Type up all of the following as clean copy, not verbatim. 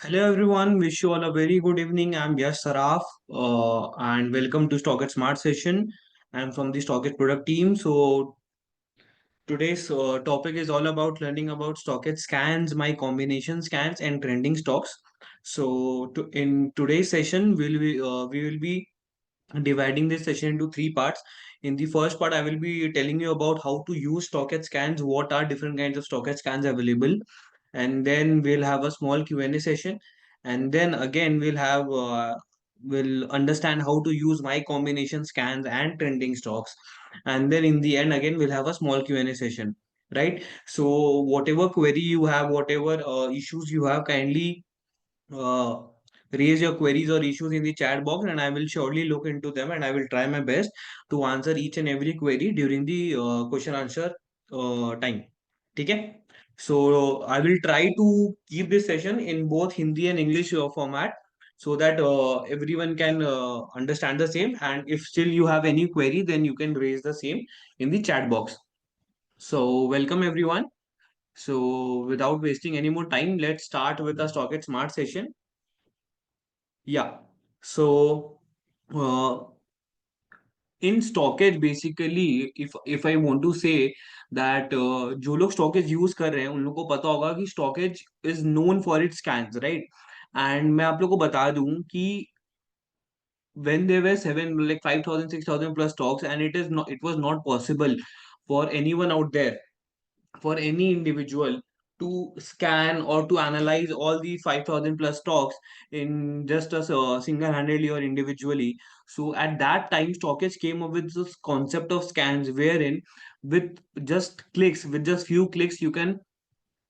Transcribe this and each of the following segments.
Hello everyone, wish you all a very good evening. I'm Yash Saraf and welcome to Stockit Smart Session. I'm from the Stockit product team. So today's topic is all about learning about Stockit scans, my combination scans and trending stocks. In today's session, we will be dividing this session into three parts. In the first part, I will be telling you about how to use Stockit scans, what are different kinds of Stockit scans available, and then we'll have a small Q&A session, and then again we'll understand how to use my combination scans and trending stocks, and then in the end again we'll have a small Q&A session, right? So whatever query you have, whatever issues you have, kindly uh, raise your queries or issues in the chat box, and I will surely look into them and I will try my best to answer each and every query during the question answer time. Okay? So I will try to keep this session in both Hindi and English format so that everyone can understand the same. And if still you have any query, then you can raise the same in the chat box. So welcome everyone. So without wasting any more time, let's start with the Stockit Smart session. Yeah. So uh, in stockage basically, if I want to say that जो लोग stockage use कर रहे हैं उन लोगों को पता होगा कि stockage is known for its scans, right? And मैं आप लोगों को बता दूं कि when there were 5,000 6,000 plus stocks, and it was not possible for anyone out there, for any individual, to scan or to analyze all the 5,000 plus stocks in just a single-handedly or individually. So at that time, Stockage came up with this concept of scans, wherein with just clicks, with just few clicks, you can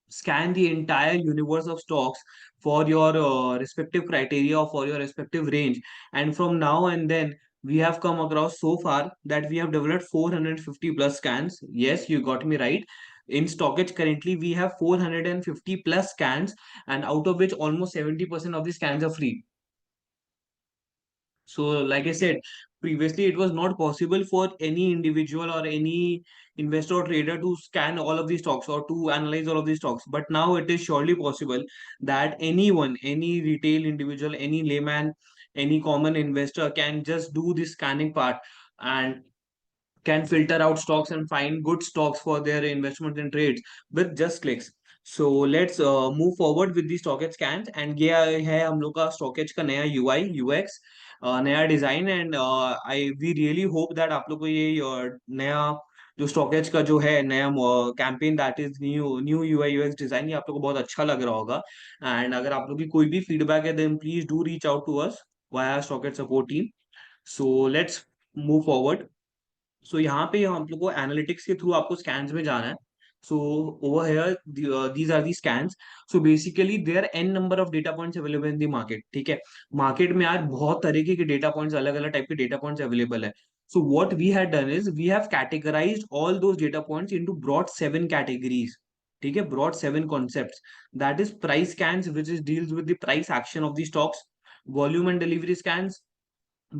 scan the entire universe of stocks for your respective criteria or for your respective range. And from now and then, we have come across so far that we have developed 450 plus scans. Yes, you got me right. In Stockage, currently, we have 450 plus scans, and out of which almost 70% of the scans are free. So, like I said, previously it was not possible for any individual or any investor or trader to scan all of these stocks or to analyze all of these stocks. But now it is surely possible that anyone, any retail individual, any layman, any common investor can just do this scanning part and can filter out stocks and find good stocks for their investment and trades with just clicks. So let's move forward with the stockage scans, and ये है हम लोग का stockage का नया UI UX, नया design, and I we really hope that आप लोग को ये नया जो स्टॉकेज का जो है नया campaign, that is new new UI UX design, ये आप लोग को बहुत अच्छा लग रहा होगा. एंड अगर आप लोग की कोई भी फीडबैक है, then please do reach out to us via StockEdge support team. So let's move forward. So यहाँ पे हम लोग को एनालिटिक्स के थ्रू आपको स्कैन्स में जाना है. So over here these are the scans. So basically there an number of data points available in the market. ठीक है, मार्केट में आज बहुत तरीके के डेटा पॉइंट्स, अलग अलग टाइप के डेटा पॉइंट्स अवेलेबल है. So what we have done is we have categorised all those data points into broad 7 categories. ठीक है, broad 7 concepts. That is price scans which is deals with the price action of the stocks. Volume and delivery scans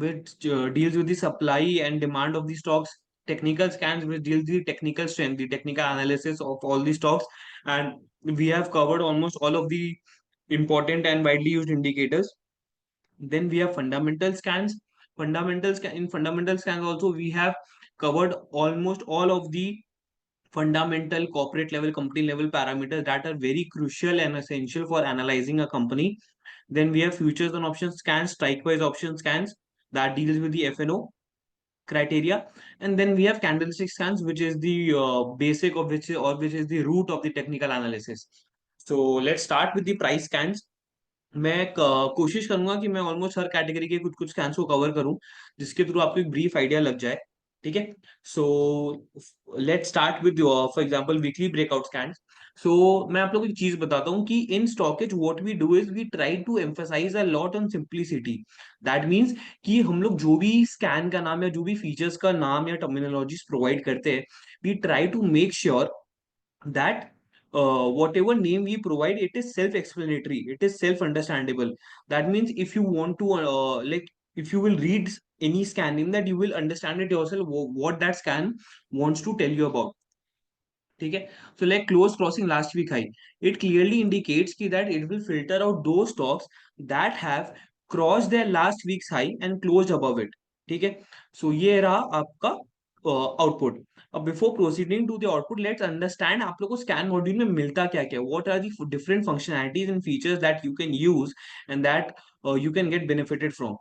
which deals with the supply and demand of the stocks. Technical scans, which deals with the technical strength, the technical analysis of all the stocks. And we have covered almost all of the important and widely used indicators. Then we have fundamental scans. In fundamental scans also we have covered almost all of the fundamental corporate level, company level parameters that are very crucial and essential for analyzing a company. Then we have futures and options scans, strike price option scans, that deals with the FNO criteria. And then we have candlestick scans, which is the basic of which is the root of the technical analysis. So let's start with the price scans. मैं कोशिश करूंगा कि मैं almost हर category के कुछ कुछ scans को cover करूं, जिसके थ्रू आपको एक ब्रीफ आइडिया लग जाए. ठीक है. So let's start with for example weekly breakout scans. So मैं आप लोगों को एक चीज बताता हूँ कि in StockEdge what we do is we try to emphasise a lot on simplicity. That means कि हम लोग जो भी स्कैन का नाम या जो भी फीचर्स का नाम या टर्मिनोलॉजीज प्रोवाइड करते हैं, we try to make sure that whatever name we provide, it is self-explanatory, it is self-understandable. That means if you want to if you will read any scan name, that you will understand it yourself what that scan wants to tell you about. ठीक है. So like close crossing last week high, it clearly indicates कि that it will filter out those stocks that have crossed their last week's high and closed above it. ठीक है. So ये रहा आपका output. अब before proceeding to the output, let's understand आप लोग को स्कैन मॉड्यूल में मिलता क्या क्या, what are the different functionalities and features that you can use and that you can get benefited from.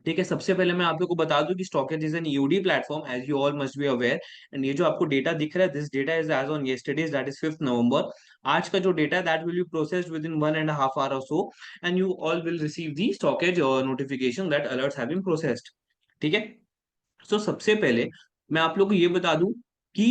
ठीक है. सबसे पहले मैं आप लोग को बता दूं कि StockEdge is an EOD platform, as you all must be aware. And ये जो आपको डेटा दिख रहा है, this data is as on yesterday, that is 5th November. आज का जो डेटा है that will be processed within 1.5 hour or so, and you all will receive the StockEdge notification that alerts have been processed. ठीक है. सो सबसे पहले मैं आप लोग को ये बता दूं कि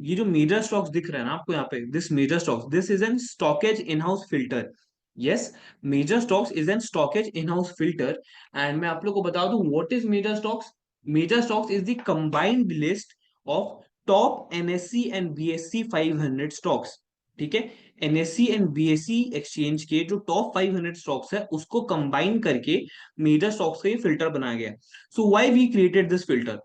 ये जो मेजर स्टॉक्स दिख रहे हैं ना आपको यहाँ पे, this major stocks, this is an StockEdge in house filter. Yes, major stocks is an StockEdge in house filter. And मैं आप लोग को बता दूं what is major stocks. Major stocks is the combined list of top NSC and BSC 500 stocks. ठीक है. NSC and BSc exchange के जो टॉप 500 स्टॉक्स है उसको कंबाइन करके मेजर स्टॉक्स का ये फिल्टर बनाया गया. So why we created this filter?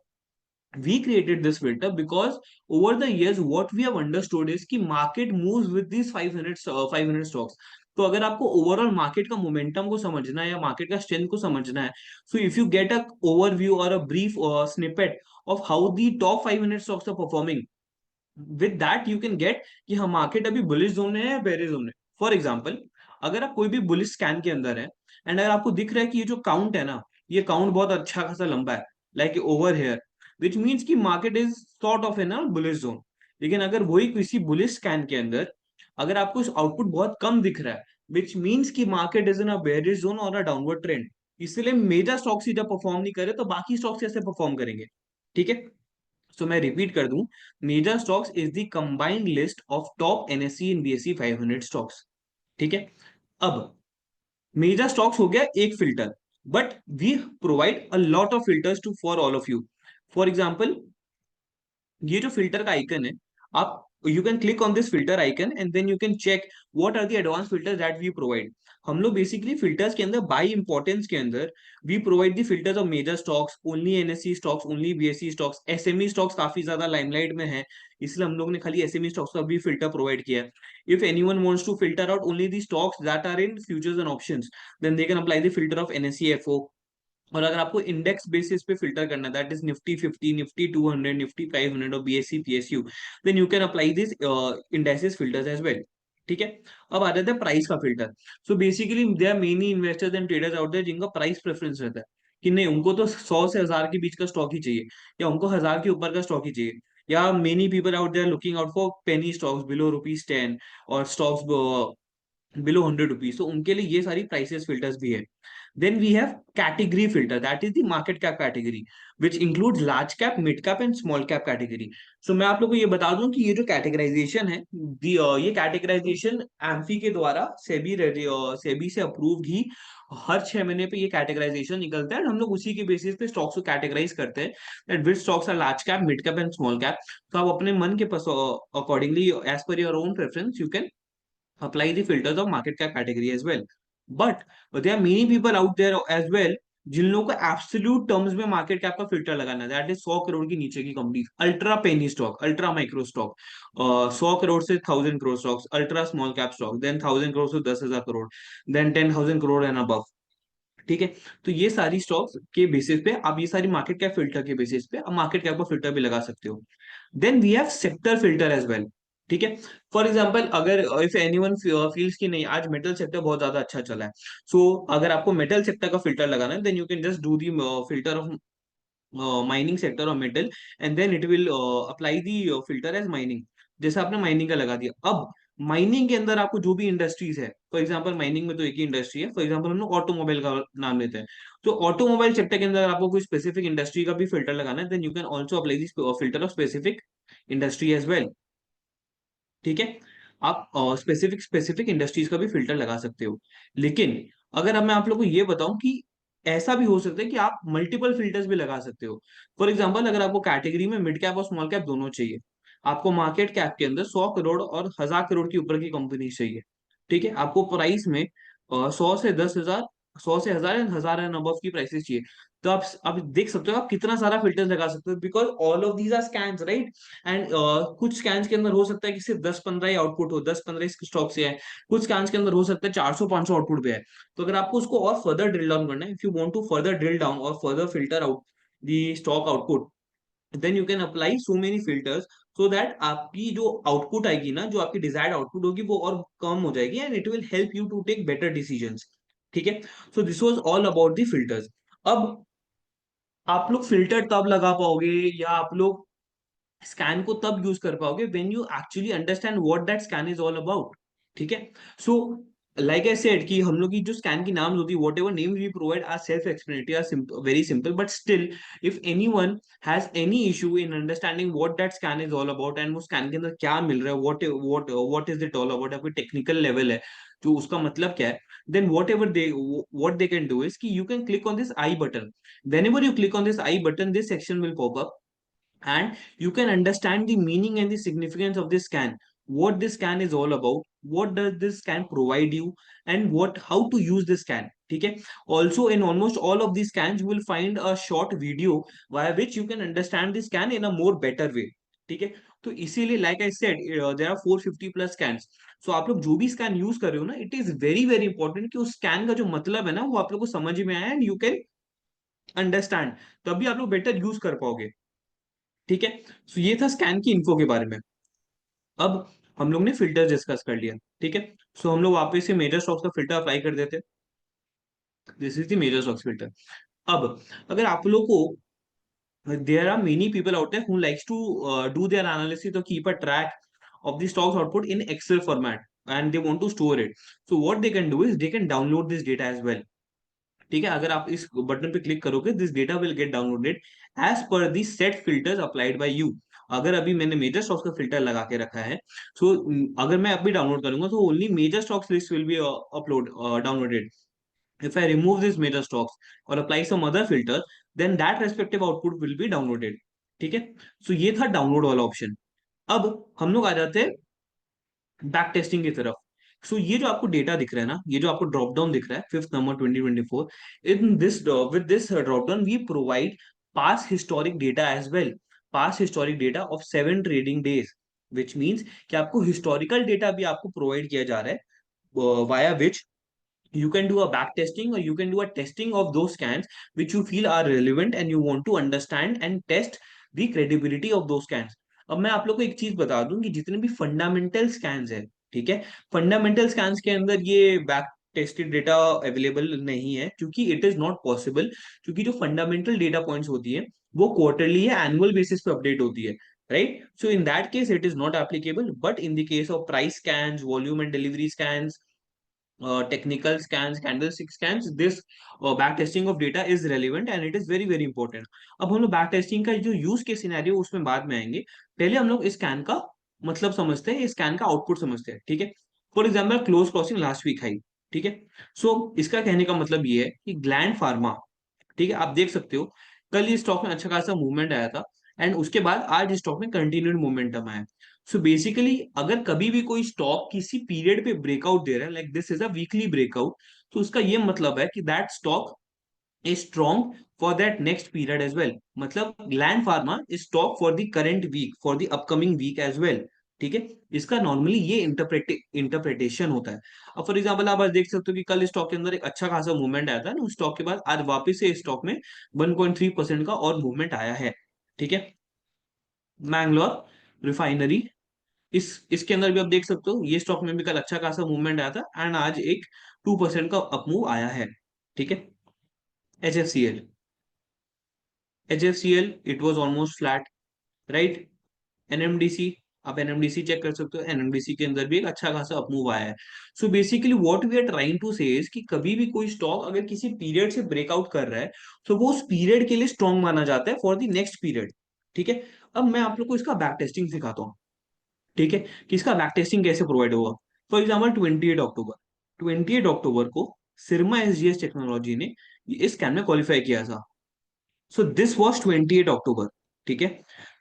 We created this filter because over the years what we have understood is कि market moves with these 500 stocks. तो अगर आपको ओवरऑल मार्केट का मोमेंटम को समझना है या मार्केट का स्ट्रेंथ को समझना है, so if you get a overview or a brief snippet of how the top 500 stocks are performing, with that you can get कि हाँ मार्केट अभी बुलिश जोन में है या बेरिश जोन में. फॉर एग्जाम्पल, अगर आप कोई भी बुलिश स्कैन के अंदर है एंड अगर आपको दिख रहा है कि ये जो काउंट है ना, ये काउंट बहुत अच्छा खासा लंबा है, like over here, which means की market is sort of in a bullish zone. लेकिन अगर वही किसी बुलिश स्कैन के अंदर अगर आपको आउटपुट बहुत कम दिख रहा है, विच मीन्स की market is in a bearish zone और अ डाउनवर्ड ट्रेंड, इसलिए मेजर स्टॉक्स ही जब परफॉर्म नहीं करे तो बाकी स्टॉक्स कैसे परफॉर्म करेंगे. ठीक है. सो मैं रिपीट कर दूं, major stocks is the combined list of top NSC and BSC 500 stocks. ठीक है. अब मेजर स्टॉक्स हो गया एक filter, but we provide a lot of filters to for all of you. For example, ये जो फिल्टर का आइकन है, आप you can click on this filter icon and then you can check what are the advance filters that we provide. हम लोग basically filters के अंदर bye importance के अंदर we provide the filters of major stocks, only NSC stocks, only BSC stocks, SME stocks काफी ज्यादा limelight में है, इसलिए हम लोग ने खाली एसएमई स्टॉक्स का भी फिल्टर प्रोवाइड किया है. If anyone wants to filter out only the stocks that are in futures and options, then they can apply the filter of NSC FO. और अगर आपको इंडेक्स बेसिस पे फिल्टर करना है, दैट इज निफ्टी 50, निफ्टी 200, निफ्टी 500 और BSC PSU, then you can apply this indexes filters as well. ठीक है. अब आ जाता है प्राइस का filter. So basically there are many investors and traders out there जिनका प्राइस प्रेफरेंस रहता है कि नहीं उनको तो 100 से 1000 के बीच का स्टॉक ही चाहिए, या उनको 1000 के ऊपर का स्टॉक ही चाहिए, या many people out there looking out for penny stocks below rupees 10 और स्टॉक्स बिलो 100 रुपीज. तो उनके लिए ये सारी प्राइसेस फिल्टर्स भी है. Then we have category filter, that is the market cap category, which includes large cap, mid cap and small cap category. So मैं आप लोगों को ये बता दूं कि ये जो कैटेगराइजेशन है, ये कैटेगराइजेशन एम्फी के द्वारा सेबी से अप्रूव्ड ही हर 6 महीने पे ये कैटेगराइजेशन निकलता है. हम लोग उसी के बेसिस पे स्टॉक्स को कैटेगराइज करते हैं that which stocks are large cap, mid cap and small cap. तो आप अपने मन के accordingly as per your own preference you can apply the filters of market cap category as well. But there are many people out there as well जिन लोगों को absolute terms में market cap का फिल्टर लगाना है, that is 100 crore की नीचे की company, ultra penny stock, ultra micro stock, 100 crore से 1000 crore stocks, ultra small cap stock, then 1000 crore से 10,000 crore, then 10,000 crore and above. ठीक है. तो ये सारी स्टॉक्स के बेसिस पे आप ये सारी मार्केट कैप फिल्टर के बेसिस पे आप मार्केट कैप का फिल्टर भी लगा सकते हो. Then we have sector filter as well. ठीक है. फॉर एग्जाम्पल, अगर इफ एनीवन फील्स की नहीं आज मेटल सेक्टर बहुत ज्यादा अच्छा चला है, सो अगर आपको मेटल सेक्टर का फिल्टर लगाना है, then you can just do the filter of mining sector और metal, and then it will apply the filter as mining. जैसे आपने माइनिंग का लगा दिया. अब माइनिंग के अंदर आपको जो भी इंडस्ट्रीज है, फॉर एग्जांपल माइनिंग में तो एक ही इंडस्ट्री है, फॉर एग्जांपल हम लोग ऑटोमोबाइल का नाम लेते हैं, तो ऑटोमोबाइल सेक्टर के अंदर आपको कोई स्पेसिफिक इंडस्ट्री का भी फिल्टर लगाना है, then you can also apply this filter of specific industry as well. ठीक है. आप स्पेसिफिक स्पेसिफिक इंडस्ट्रीज का भी फिल्टर लगा सकते हो. लेकिन अगर अब मैं आप लोग को ये बताऊं कि ऐसा भी हो सकता है कि आप मल्टीपल फिल्टर्स भी लगा सकते हो. फॉर एग्जांपल, अगर आपको कैटेगरी में मिड कैप और स्मॉल कैप दोनों चाहिए, आपको मार्केट कैप के अंदर 100 करोड़ और 1000 करोड़ के ऊपर की कंपनी चाहिए. ठीक है. आपको प्राइस में 100 से 10,000, 100 से 1000 एंड 1000 एंड अबव की प्राइसेस चाहिए, तो आप देख सकते हो आप कितना सारा फिल्टर्स लगा सकते हो, because all of these are scans, right. And कुछ स्कैन्स के अंदर हो सकता है कि सिर्फ 10-15 ही आउटपुट हो, 10-15 स्टॉक से है। कुछ स्कैन्स के अंदर हो सकता है 400-500 आउटपुट भी है। तो अगर आपको उसको और फर्दर ड्रिल डाउन करना है, if you want to further drill down or further filter out the stock output, then you can apply so many filters, so that आपकी जो आउटपुट आएगी ना, जो आपकी डिजायर्ड आउटपुट होगी, वो और कम हो जाएगी, and it will help you to take better decisions. ठीक है। So this was all about the filters. अब आप लोग फिल्टर तब लगा पाओगे, या आप लोग स्कैन को तब यूज कर पाओगे when you actually understand what that scan is all about. ठीक है। सो लाइक आई सेड कि हम लोग की जो स्कैन की नाम होती है, whatever name we provide are self explanatory, are very simple, but still if anyone has any issue in understanding what that scan is all about, and वो स्कैन के अंदर क्या मिल रहा है, what is it all about, आपकी technical level है जो उसका मतलब क्या है, then whatever they what they can do is कि you can click on this I button. Whenever you click on this I button, this section will pop up, and you can understand the meaning and the significance of this scan, what this scan is all about, what does this scan provide you, and what how to use this scan. ठीक है। Also in almost all of these scans you will find a short video via which you can understand the scan in a more better way। ठीक है। तो इसीलिए like I said there are 450 plus scans. So आप लोग जो भी scan use कर रहे हो ना, it is very very important कि उस स्कैन का जो मतलब है ना, वो आप लोग को समझ में आया, एंड यू कैन अंडरस्टैंड, तभी आप लोग बेटर यूज कर पाओगे। ठीक है। सो ये था स्कैन की इन्फो के बारे में। अब हम लोग ने फिल्टर डिस्कस कर लिया। ठीक है। सो हम लोग वापस से मेजर स्टॉक्स का फिल्टर अप्लाई कर देते। This is the major stocks filter. अब अगर आप लोग को, there are many people out there who likes to do their analysis और keep a track of the stocks output in Excel format, and they want to store it. So what they can do is they can download this data as well। ठीक है। अगर आप इस button पे click करोगे, this data will get downloaded as per the set filters applied by you. अगर अभी मैंने मेजर स्टॉक्स का फिल्टर लगा के रखा है, सो अगर मैं अभी डाउनलोड करूंगा तो only major stocks list will be upload downloaded. If I remove this major stocks और apply some other filter, then that respective output will be downloaded. ठीक है। सो ये था डाउनलोड वाला ऑप्शन। अब हम लोग आ जाते हैं बैक टेस्टिंग की तरफ। सो ये जो आपको डेटा दिख रहा है ना, ये जो आपको ड्रॉप डाउन दिख रहा है 5 November 2024, in this with this drop down we provide past historic data as well. Past historic data of 7 trading days, which means कि आपको हिस्टोरिकल डेटा भी आपको प्रोवाइड किया जा रहा है, via which you can do a back testing, or you can do a testing of those scans which you feel are relevant, and you want to understand and test the credibility of those scans। अब मैं आप लोग को एक चीज बता दूं कि जितने भी फंडामेंटल स्कैन्स है, ठीक है, फंडामेंटल स्कैन्स के अंदर ये बैक टेस्टेड डेटा अवेलेबल नहीं है, क्योंकि इट इज नॉट पॉसिबल। क्योंकि जो फंडामेंटल डेटा पॉइंट्स होती है वो क्वार्टरली या एनुअल बेसिस पे अपडेट होती है, right. So in that case it is not applicable, but in the case of price scans, volume and delivery scans, technical scans, candlestick scans, this back testing of data is relevant and it is very very important। अब हम लोग back testing का जो use के scenario उसमें बाद में आएंगे। पहले हम लोग इस स्कैन का मतलब समझते हैं, स्कैन का आउटपुट समझते हैं। ठीक है। For example close crossing last week high. ठीक है। सो इसका कहने का मतलब ये है कि ग्लैंड फार्मा, ठीक है, आप देख सकते हो कल ये स्टॉक में अच्छा खासा मूवमेंट आया था, एंड उसके बाद आज स्टॉक में कंटिन्यूड मोमेंटम आया। सो बेसिकली अगर कभी भी कोई स्टॉक किसी पीरियड पे ब्रेकआउट दे रहा है, like this is a weekly breakout, तो उसका ये मतलब है कि that stock is strong for that next period as well। मतलब gland pharma is stock for the current week, for the upcoming week as well। ठीक है। इसका नॉर्मली ये इंटरप्रिटेशन होता है। अब फॉर एग्जाम्पल आप आज देख सकते हो कि कल स्टॉक के अंदर एक अच्छा खासा मूवमेंट आया था ना, उस स्टॉक के बाद आज वापस से स्टॉक में 1.3% का और मूवमेंट आया है। ठीक है। मैंगलोर रिफाइनरी, इस इसके अंदर भी आप देख सकते हो, ये स्टॉक में भी कल अच्छा खासा मूवमेंट आया था, एंड आज एक 2% का अपमूव आया है। ठीक है। H F C L, HFCL it was almost flat, right। NMDC, आप NMDC चेक कर सकते हो, NMDC के अंदर भी एक अच्छा खासा अपमूव आया है। So basically what we are trying to say is कि कभी भी कोई स्टॉक अगर किसी पीरियड से ब्रेकआउट कर रहा है, तो वो उस पीरियड के लिए स्ट्रॉन्ग माना जाता है फॉर द नेक्स्ट पीरियड। ठीक है। अब मैं आप लोग को इसका बैक टेस्टिंग सिखाता हूँ। ठीक है, कि इसका बैक टेस्टिंग कैसे प्रोवाइड होगा। फॉर एग्जाम्पल 28 अक्टूबर को सिरमा SGS टेक्नोलॉजी ने इस स्कैन में क्वालिफाई किया था। So this was 28 October. ठीक है।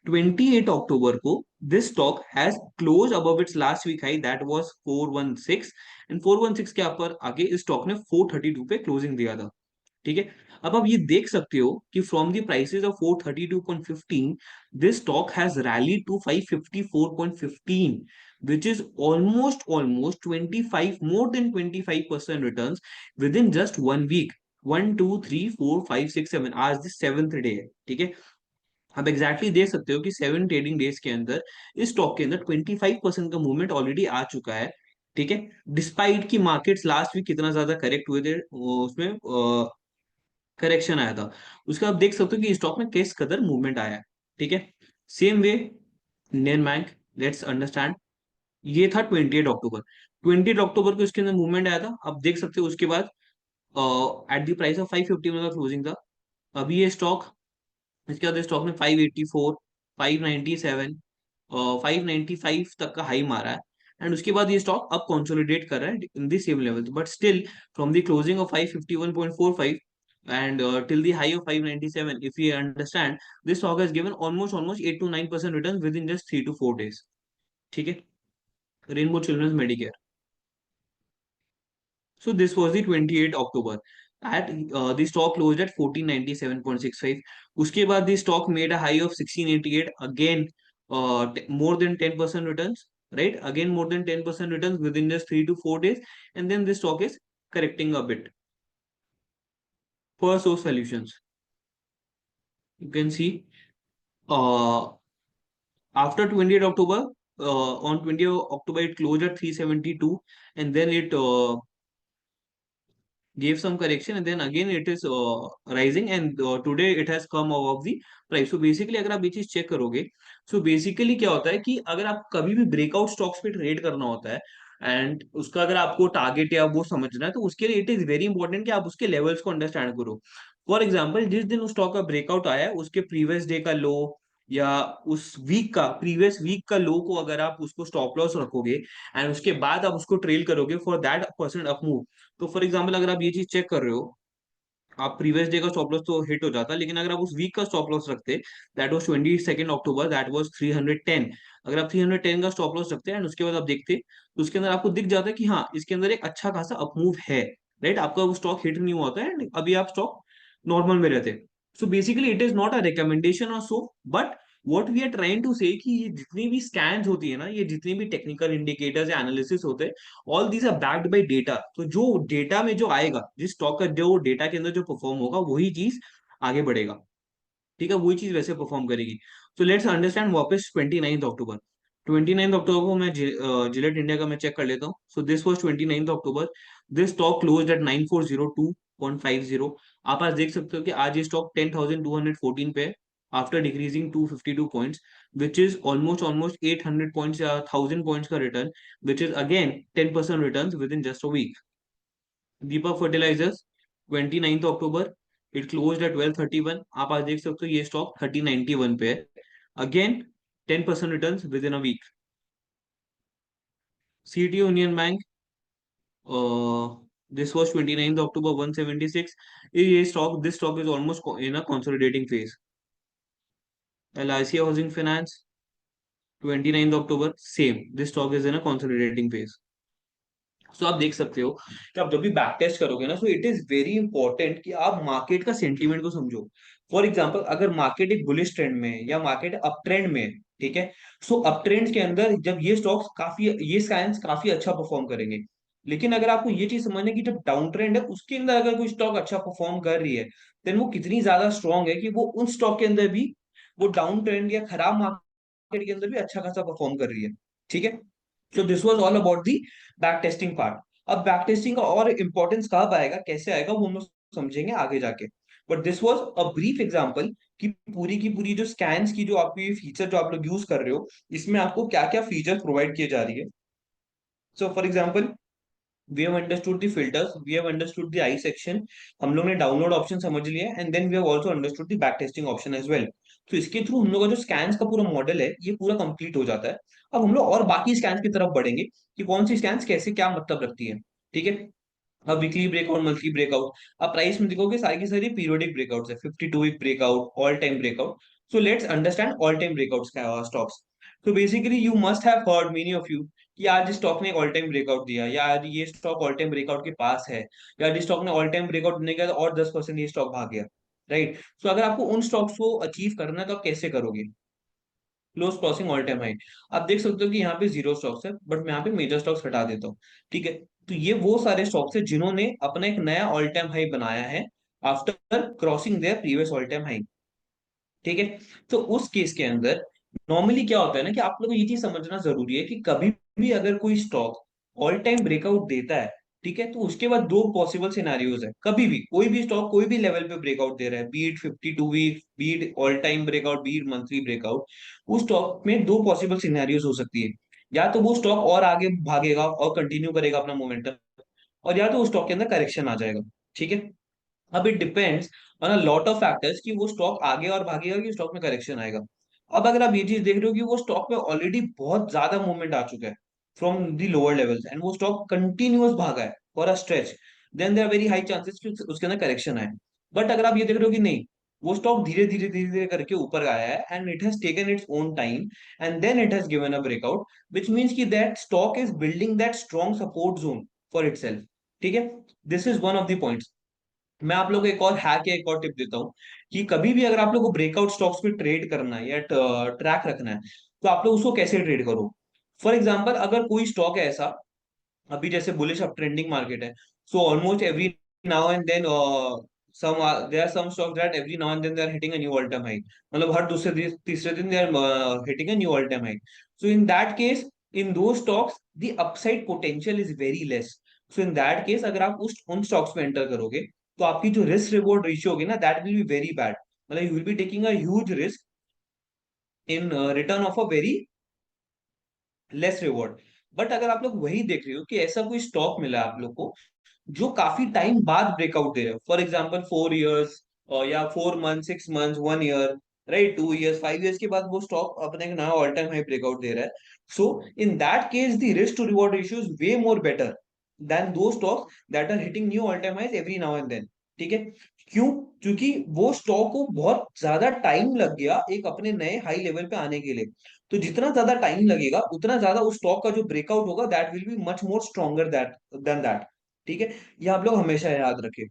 28 अक्टूबर को this stock has close above its last week high, that was 416, and 416 के ऊपर आगे इस स्टॉक ने 432 पे क्लोजिंग दिया था। ठीक है। अब आप ये देख सकते हो कि from the prices of 432.15 this stock has rallied to 554.15, which is almost 25, more than 25% returns within just 1 week. 1 2 3 4 5 6 7, आज दिस सेवेंथ डे है, ठीक है। आप एग्जैक्टली देख सकते हो कि 7 ट्रेडिंग डेज के अंदर इस स्टॉक के अंदर 25% का मूवमेंट ऑलरेडी आ चुका है, ठीक है। डिस्पाइट की मार्केट्स लास्ट वीक कितना ज्यादा करेक्ट हुए थे, उसमें करेक्शन आया था, उसका आप देख सकते हो कि स्टॉक में किस कदर मूवमेंट आया है, ठीक है। Same way Indian bank, let's understand, ये था 28 अक्टूबर। 28 अक्टूबर को इसके अंदर मूवमेंट आया था, आप देख सकते हो उसके बाद एट द प्राइस ऑफ 550 में क्लोजिंग था। अभी ये स्टॉक, इसके बाद स्टॉक ने 584, 597, 595 तक का हाई मारा है, एंड उसके बाद ये स्टॉक अब कंसोलिडेट कर रहा है in the same level, but still from the closing of 551.45 and till the high of 597, if we understand, this stock has given almost 8 to 9% returns within just 3 to 4 days, ठीक है। Rainbow Children's Medicare, so this was the 28 October at the stock closed at 1497.65. उसके बाद the stock made a high of 1688, again more than 10% returns, right, again more than 10% returns within just 3 to 4 days, and then this stock is correcting a bit. For source solutions, you can see uh, after 28 October, on 20 October it closed at 372, and then it gave some correction, and then again it is rising, and today it has come above the price. So basically अगर आप ये चीज check करोगे, so basically क्या होता है कि अगर आप कभी भी ब्रेकआउट स्टॉक्स पे ट्रेड करना होता है, एंड उसका अगर आपको टारगेट या वो समझना है, तो उसके लिए इट इज वेरी इंपॉर्टेंट कि आप उसके लेवल्स को अंडरस्टैंड करो। फॉर एग्जाम्पल, जिस दिन उस स्टॉक का ब्रेकआउट आया है, उसके प्रीवियस डे का लो या उस वीक का प्रीवियस वीक का लो को अगर आप उसको स्टॉप लॉस रखोगे, एंड उसके बाद आप उसको ट्रेल करोगे for that percent up move, तो फॉर एग्जाम्पल अगर आप ये चीज चेक कर रहे हो, आप प्रीवियस डे का स्टॉप लॉस तो हिट हो जाता, लेकिन अगर आप उस वीक का स्टॉप लॉस रखते, that was 22 October, that was 310, अगर आप 310 का स्टॉप लॉस रखते हैं एंड उसके बाद आप देखते, तो उसके अंदर आपको दिख जाता है कि हाँ, इसके अंदर एक अच्छा खासा अपमूव है, राइट, आपका वो स्टॉक हिट नहीं हुआ होता है, and अभी आप स्टॉक नॉर्मल में रहते। So basically it is not a recommendation और so, but what we are trying to say कि ये जितनी भी स्कैन्स होती है ना, ये जितनी भी टेक्निकल इंडिकेटर्स या एनालिसिस होते हैं, all these are backed by data. तो जो डेटा में जो आएगा, जिस स्टॉक का जो डेटा के अंदर जो परफॉर्म होगा, वही चीज आगे बढ़ेगा, ठीक है, वही चीज वैसे परफॉर्म करेगी। सो लेट्स अंडरस्टैंड वापस 29 अक्टूबर। 29 अक्टूबर को मैं जिलेट इंडिया का मैं चेक कर लेता हूँ। So this was 29 October, this stock close eight 9402.50। आप आज देख सकते हो कि आज ये स्टॉक 10,214 पे है, after decreasing 252 points, which is almost 800 points या 1000 पॉइंट्स का return, which is again 10% return with in just a week. Deepak fertilisers, 29 October, it close at 1231, आप आज देख सकते हो ये स्टॉक 3091 पे है, again 10% return with in a week. City Union Bank, this was 29 October, 176, ये stock, this stock is almost in a consolidating phase. L I C Housing Finance, 29 October, same, this stock is in a consolidating phase. So आप देख सकते हो कि आप जब भी बैक टेस्ट करोगे ना, सो इट इज वेरी इंपॉर्टेंट कि आप मार्केट का सेंटीमेंट को समझो। फॉर एग्जांपल, अगर मार्केट एक बुलिश ट्रेंड में है या मार्केट अप ट्रेंड में है, ठीक है, सो अप ट्रेंड के अंदर जब ये स्टॉक्स काफी, ये साइंस काफी अच्छा परफॉर्म करेंगे। लेकिन अगर आपको ये चीज समझना है कि जब डाउन ट्रेंड है उसके अंदर अगर कोई स्टॉक अच्छा परफॉर्म कर रही है, देन वो कितनी ज्यादा स्ट्रांग है कि वो उन स्टॉक के अंदर भी, वो डाउन ट्रेंड या खराब मार्केट के अंदर भी अच्छा खासा परफॉर्म कर रही है, ठीक है। So this was all about the back testing part. अब बैक टेस्टिंग का और इंपॉर्टेंस कब आएगा, कैसे आएगा, वो हम लोग समझेंगे आगे जाके। But this was a brief example कि पूरी की पूरी जो स्कैन्स की जो आपकी फीचर जो आप लोग यूज कर रहे हो, इसमें आपको क्या क्या फीचर प्रोवाइड किए जा रही है। So for example, we have understood the filters, we have understood the I section, हम लोग ने डाउनलोड ऑप्शन समझ लिया, and then we have also understood the back testing option as well. तो इसके थ्रू हम लोग का जो स्कैन्स का पूरा मॉडल है, ये पूरा कंप्लीट हो जाता है। अब हम लोग और बाकी स्कैन्स की तरफ बढ़ेंगे कि कौन सी स्कैन्स कैसे क्या मतलब रखती है, ठीक है। अब वीकली ब्रेकआउट, मंथली ब्रेकआउट, अब प्राइस में देखोगे सारी की सारी पीरियोडिक ब्रेकआउट्स है, 52 week breakout, all time breakout. So let's understand all time breakouts का स्टॉक्स। तो basically you must have heard many of you कि आज इस स्टॉक ने ऑल टाइम ब्रेकआउट दिया, या आज ये स्टॉक ऑल टाइम ब्रेकआउट के पास है, या जिस स्टॉक ने ऑल टाइम ब्रेकआउट देने के बाद और 10% ये स्टॉक भाग गया, राइट। सो अगर आपको उन स्टॉक्स को अचीव करना है तो आप कैसे करोगे? Close crossing all time high. आप देख सकते हो कि यहाँ पे जीरो स्टॉक्स है, बट मैं यहाँ पे मेजर स्टॉक्स हटा देता हूँ, ठीक है। तो ये वो सारे स्टॉक्स है जिन्होंने अपना एक नया ऑल टाइम हाई बनाया है after crossing there previous all time high, ठीक है। तो उस केस के अंदर नॉर्मली क्या होता है ना, कि आप लोगों को ये चीज समझना जरूरी है कि कभी भी अगर कोई स्टॉक ऑल टाइम ब्रेकआउट देता है, ठीक है, तो उसके बाद दो पॉसिबल सिनेरियोज है। कभी भी कोई भी स्टॉक कोई भी लेवल पे ब्रेकआउट दे रहा है, beat 52 week, beat all time breakout, beat monthly breakout, उस स्टॉक में दो पॉसिबल सिनेरियोज हो सकती है। या तो वो स्टॉक और आगे भागेगा और कंटिन्यू करेगा अपना मोमेंटम, और या तो उस स्टॉक के अंदर करेक्शन आ जाएगा, ठीक है। अब it depends on a lot of factors कि वो स्टॉक आगे और भागेगा कि स्टॉक में करेक्शन आएगा। अब अगर आप ये चीज देख रहे हो कि वो स्टॉक में ऑलरेडी बहुत ज्यादा मूवमेंट आ चुका है from the lower levels, and वो स्टॉक कंटिन्यूअस भागा है for a stretch, then there are very high chances कि उसके अंदर करेक्शन आए। बट अगर आप ये देख रहे हो कि नहीं, वो स्टॉक धीरे धीरे धीरे धीरे करके ऊपर आया है, and it has taken its own time, and then it has given a breakout, which means कि that stock is building that strong support zone for itself, ठीक है। This is one of the points. मैं आप लोगों को एक और hack या एक और टिप देता हूँ कि कभी भी अगर आप लोगों को ब्रेकआउट स्टॉक्स पे ट्रेड करना है या ट्रैक रखना है, तो आप लोग उसको कैसे ट्रेड करो? फॉर एग्जाम्पल, अगर कोई स्टॉक है ऐसा, अभी जैसे बुलिश अप ट्रेंडिंग मार्केट है, so almost every now and then some there are some stocks that every now and then they are hitting a new all time high, मतलब हर दूसरे दिन तीसरे दिन they are hitting a new all time high. So in that case, in those stocks the upside potential is very less. So in that case अगर आप उस उन stocks में एंटर करोगे, तो आपकी जो रिस्क रिवॉर्ड रेशियो होगी ना, that will be very bad, मतलब you will be taking a huge risk in return of a very less reward. But अगर आप लोग वही देख रहे हो कि ऐसा कोई स्टॉक मिला आप लोग को जो काफी टाइम बाद ब्रेकआउट दे रहे हो, फॉर एग्जाम्पल 4 इयर्स, या 4 month, 6 month, 1 year, right, 2 years, 5 years के बाद वो स्टॉक अपने एक नया ऑल टाइम हाई ब्रेकआउट दे रहा है, so in that case the risk to reward ratio is way more better than those stocks that are hitting new all time highs every now and then, ठीक है। क्यों? क्योंकि वो stock को बहुत ज्यादा टाइम लग गया एक अपने नए हाई लेवल पे आने के लिए। तो जितना ज्यादा टाइम लगेगा उतना ज्यादा उस स्टॉक का जो ब्रेकआउट होगा that will be much more stronger that than that, ठीक है। ये आप लोग हमेशा याद रखें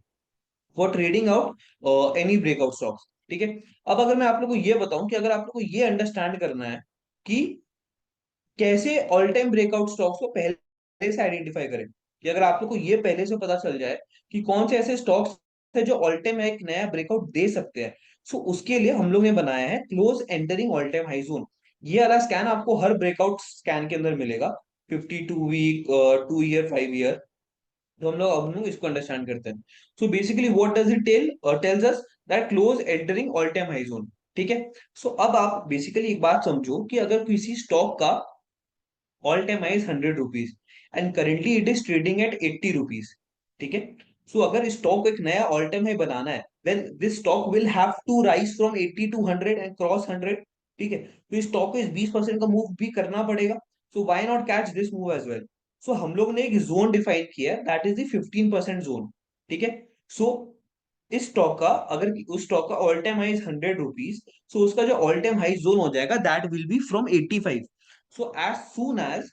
for trading out any breakout stocks, ठीक है। अब अगर मैं आप लोग को ये बताऊं कि अगर आप लोग को ये अंडरस्टैंड करना है कि कैसे ऑल टाइम ब्रेकआउट स्टॉक्स को पहले से आइडेंटिफाई करें, कि अगर आप लोग को ये पहले से पता चल जाए कि कौन से ऐसे स्टॉक्स है जो ऑल टाइम एक नया ब्रेकआउट दे सकते हैं, सो उसके लिए हम लोग ने बनाया है close entering all time high zone. ये वाला स्कैन आपको हर ब्रेकआउट स्कैन के अंदर मिलेगा, 52 वीक, 2 ईयर, 5 ईयर। तो हम लोग इसको अंडरस्टैंड करते हैं। सो basically what does it tells us that close entering all time high zone, ठीक है। सो अब आप बेसिकली एक बात समझो कि अगर किसी स्टॉक का all time high is 100 rupees and currently it is trading at 80 rupees, ठीक है। सो अगर स्टॉक को एक नया ऑल टाइम हाई बनाना है, then this stock will have to rise from 80 to 100 and cross 100, ठीक है। तो इस स्टॉक को इस 20% का मूव भी करना पड़ेगा। So why not catch this move as well? So हम लोग ने एक जोन डिफाइन किया है, दैट इज द 15% जोन, ठीक है। सो इस स्टॉक का, अगर उस स्टॉक का all time high is 100 rupees, so उसका जो ऑल टाइम हाई जोन हो जाएगा that will be from 85। So as soon as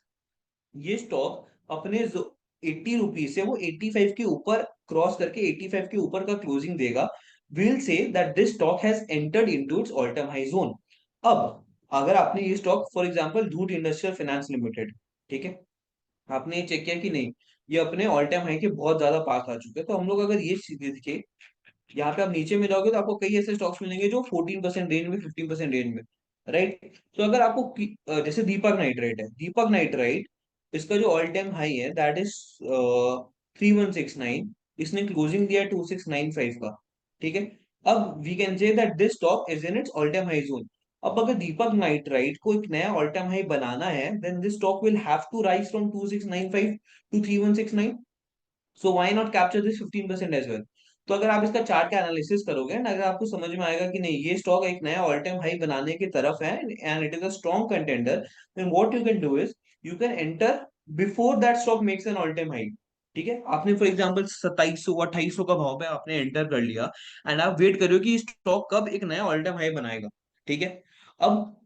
ये स्टॉक अपने 80 रुपीज से वो 85 के ऊपर क्रॉस करके 85 के ऊपर का क्लोजिंग देगा, will say that this stock has entered into its all time high zone. अब अगर आपने ये stock, for example Dhoot industrial finance limited, ठीक है, आपने ये चेक किया कि नहीं, ये अपने ऑल टाइम हाई के बहुत ज्यादा पास आ चुके हैं, तो हम लोग अगर ये चीज देखें, यहाँ पे आप नीचे में जाओगे तो आपको कई ऐसे स्टॉक्स मिलेंगे जो 14% रेंज में, 15% रेंज में, राइट। तो अगर आपको जैसे दीपक नाइट्राइट है, दीपक नाइट्राइट, इसका जो ऑल टाइम हाई है दैट इज 3169, इसने क्लोजिंग दिया 2695 का, ठीक है। अब we can say that this stock is in its all time high zone. अब अगर दीपक नाइट्राइट को एक नया ऑल टाइम हाई बनाना है, then this stock will have to rise from 2695 to 3169। So why not capture this 15% as well? तो अगर आप इसका चार्ट का एनालिसिस करोगे ना, अगर आपको समझ में आएगा कि नहीं ये स्टॉक एक नया ऑल टाइम हाई बनाने की तरफ है and it is a strong contender, then what you can do is you can enter before that stock makes an all time high, ठीक है। आपने फॉर एग्जांपल 2700 2800 का भाव पे आपने एंटर कर लिया, एंड आप वेट करो कि स्टॉक कब एक नया ऑल टाइम हाई बनाएगा, ठीक है। अब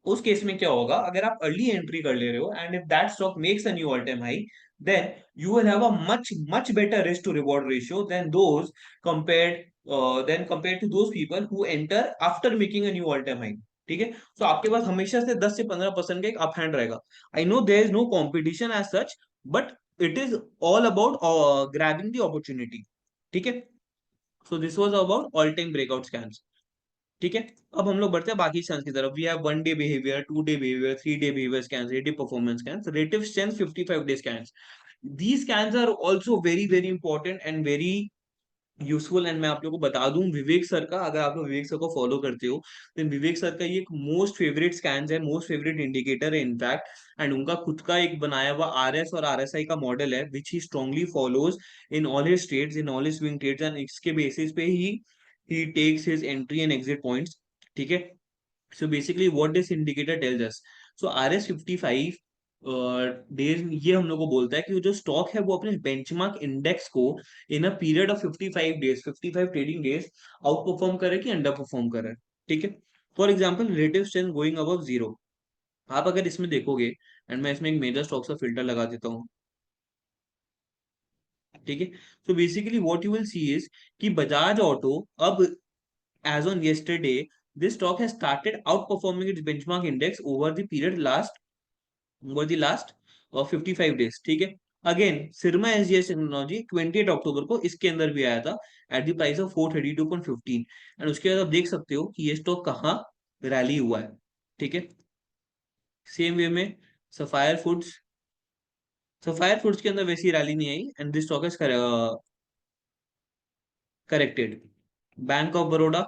उस केस में क्या होगा, अगर आप अर्ली एंट्री कर ले रहे हो and if that stock makes a new all time high, then you will have a much much better risk to reward ratio than those compared compared to those people who enter after making a new all time high. ठीक है, तो आपके पास हमेशा से 10 से 15% का एक up hand रहेगा. I know there is no competition as such, but it is all about grabbing the opportunity. ठीक है, so this was about all time breakout scans. ठीक है, अब हम लोग बढ़ते हैं बाकी स्कैम्स की तरफ. We have 1 day behaviour, 2 day behaviour, 3 day behaviour scans, relative performance scans, relative strength, 55 day scans. These scans are also very very important and very useful. And मैं आप लोगों को बता दूं, विवेक सर का, अगर आप लोग विवेक सर को फॉलो करते हो, तो विवेक सर का ये एक मोस्ट फेवरेट स्कैन है, मोस्ट फेवरेट इंडिकेटर है इनफैक्ट. एंड उनका खुद का एक बनाया हुआ आरएस और आरएसआई का मॉडल है which he strongly follows in all his trades, in all his swing trades, and इसके बेसिस पे ही takes his entry and exit points. ठीक है, so basically what this indicator tells us, so RS 55 days ये हम लोग को बोलता है कि जो स्टॉक है वो अपने बेंचमार्क इंडेक्स को in a period of 55 days, 55 trading days out perform करे कि अंडर परफॉर्म करे. ठीक है, for example relative strength going above zero. आप अगर इसमें देखोगे, एंड मैं इसमें एक मेजर स्टॉक्स का फिल्टर लगा देता हूँ. ठीक है, so basically what you will C is कि बजाज ऑटो अब as on yesterday, this stock has started outperforming its benchmark index over the last 55 days. ठीक है, अगेन सिरमा एसजीएस टेक्नोलॉजी 28 अक्टूबर को इसके अंदर भी आया था at the price of 432.15. And उसके बाद आप देख सकते हो कि ये स्टॉक कहाँ रैली हुआ है. ठीक है, सेम वे में सफायर फूड्स, सफायर फूड्स के अंदर वैसी रैली नहीं आई and this stock is corrected. Bank of Baroda,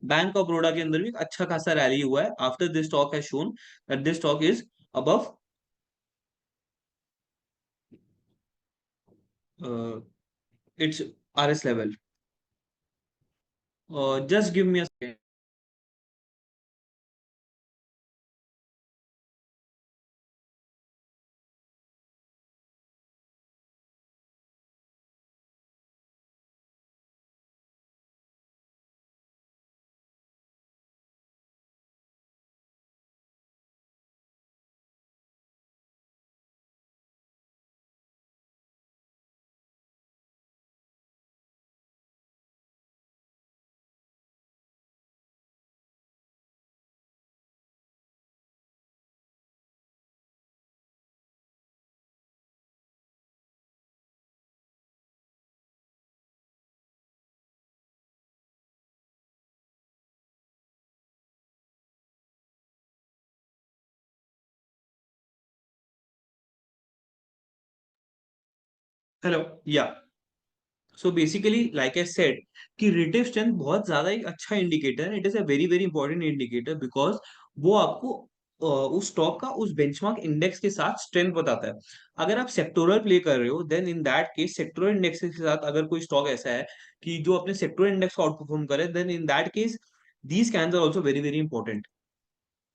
Bank of Baroda के अंदर भी अच्छा खासा रैली हुआ है after this stock has shown that this stock is above its RS level. Just give me a second. Hello, yeah so basically like I said कि relative strength बहुत ज्यादा एक अच्छा इंडिकेटर है. It is a very very important indicator because वो आपको उस stock का उस बेंचमार्क इंडेक्स के साथ स्ट्रेंथ बताता है. अगर आप सेक्टोरल प्ले कर रहे हो then in that case sectoral index के साथ अगर कोई स्टॉक ऐसा है कि जो अपने सेक्टोरल इंडेक्स को आउट परफॉर्म करे, then in that case these scans are also very very important.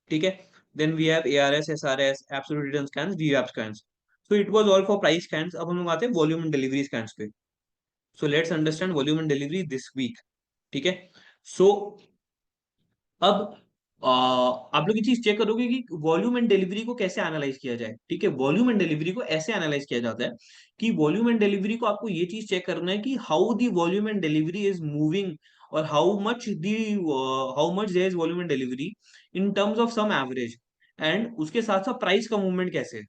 ठीक है, then we have ARS, SRS, absolute return scans, वीवैप scans. So it was all for price scans. अब हम लोग आते हैं वॉल्यूम एंड डिलीवरी स्कैन्स पे. So let's understand volume and delivery this week. ठीक है, सो अब आप लोग ये चीज चेक करोगे कि वॉल्यूम एंड डिलीवरी को कैसे एनालाइज किया जाए. ठीक है, वॉल्यूम एंड डिलीवरी को ऐसे एनालाइज किया जाता है कि वॉल्यूम एंड डिलीवरी को आपको ये चीज चेक करना है कि how the volume and delivery is moving, और how much there is volume and delivery in terms of some average, and उसके साथ साथ प्राइस का मूवमेंट कैसे है.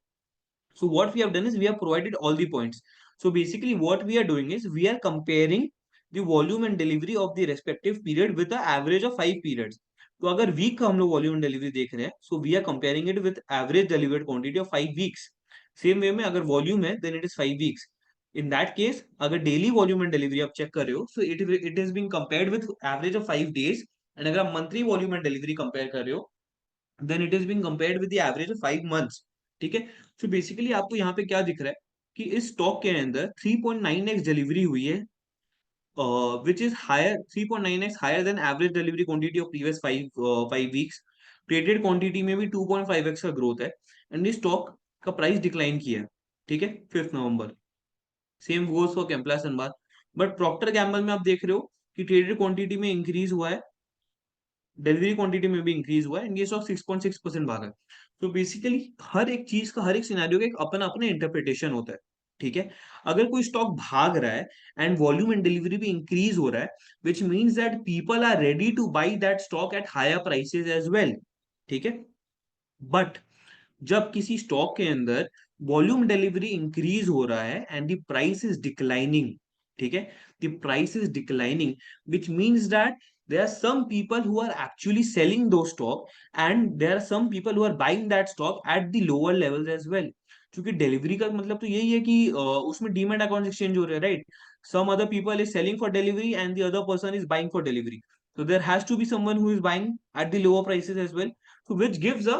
So what we have done is we have provided all the points. So basically what we are doing is we are comparing the volume and delivery of the respective period with the average of 5 periods. तो अगर week का हम लोग volume and delivery देख रहे हैं, so we are comparing it with average delivered quantity of 5 weeks. Same way में अगर वॉल्यूम है then it is 5 weeks. In that case अगर डेली वॉल्यूम एंड डिलीवरी आप चेक कर रहे हो, so it is being compared with average of 5 days. And अगर आप monthly volume and delivery compare कर रहे हो, then it is being compared with the average of 5 months. ठीक है, तो बेसिकली आपको यहाँ पे क्या दिख रहा है कि इस स्टॉक के अंदर 3.9x डिलीवरी हुई है, which is higher, 3.9x higher than average delivery quantity of previous 5 weeks. Traded quantity में भी 2.5x का ग्रोथ है. एंड इस स्टॉक का प्राइस डिक्लाइन किया है. ठीक है, 5 नवंबर. सेम गोज फॉर कैम्पलास एंड बार. बट प्रॉक्टर गैम्बल में आप देख रहे हो कि ट्रेडेड क्वांटिटी में इंक्रीज हुआ है डिलीवरी क्वांटिटी में भी इंक्रीज हुआ है, एंड ये स्टॉक 6.6% भागा है। तो बेसिकली हर एक चीज का, हर एक सिनेरियो का एक अपना अपना इंटरप्रिटेशन होता है। ठीक है, अगर कोई स्टॉक भाग रहा है एंड वॉल्यूम एंड डिलीवरी भी इंक्रीज हो रहा है, which means that people are ready to buy that stock at higher prices as well. ठीक है, बट जब किसी स्टॉक के अंदर वॉल्यूम डिलीवरी इंक्रीज हो रहा है and the price is declining, ठीक है, the price is declining, which means that there are some people who are actually selling those stock and there are some people who are buying that stock at the lower levels as well। क्योंकि delivery का मतलब तो यही है कि उसमें demat account exchange हो रहे हैं, right? Some other people is selling for delivery and the other person is buying for delivery, so there has to be someone who is buying at the lower prices as well, so which gives a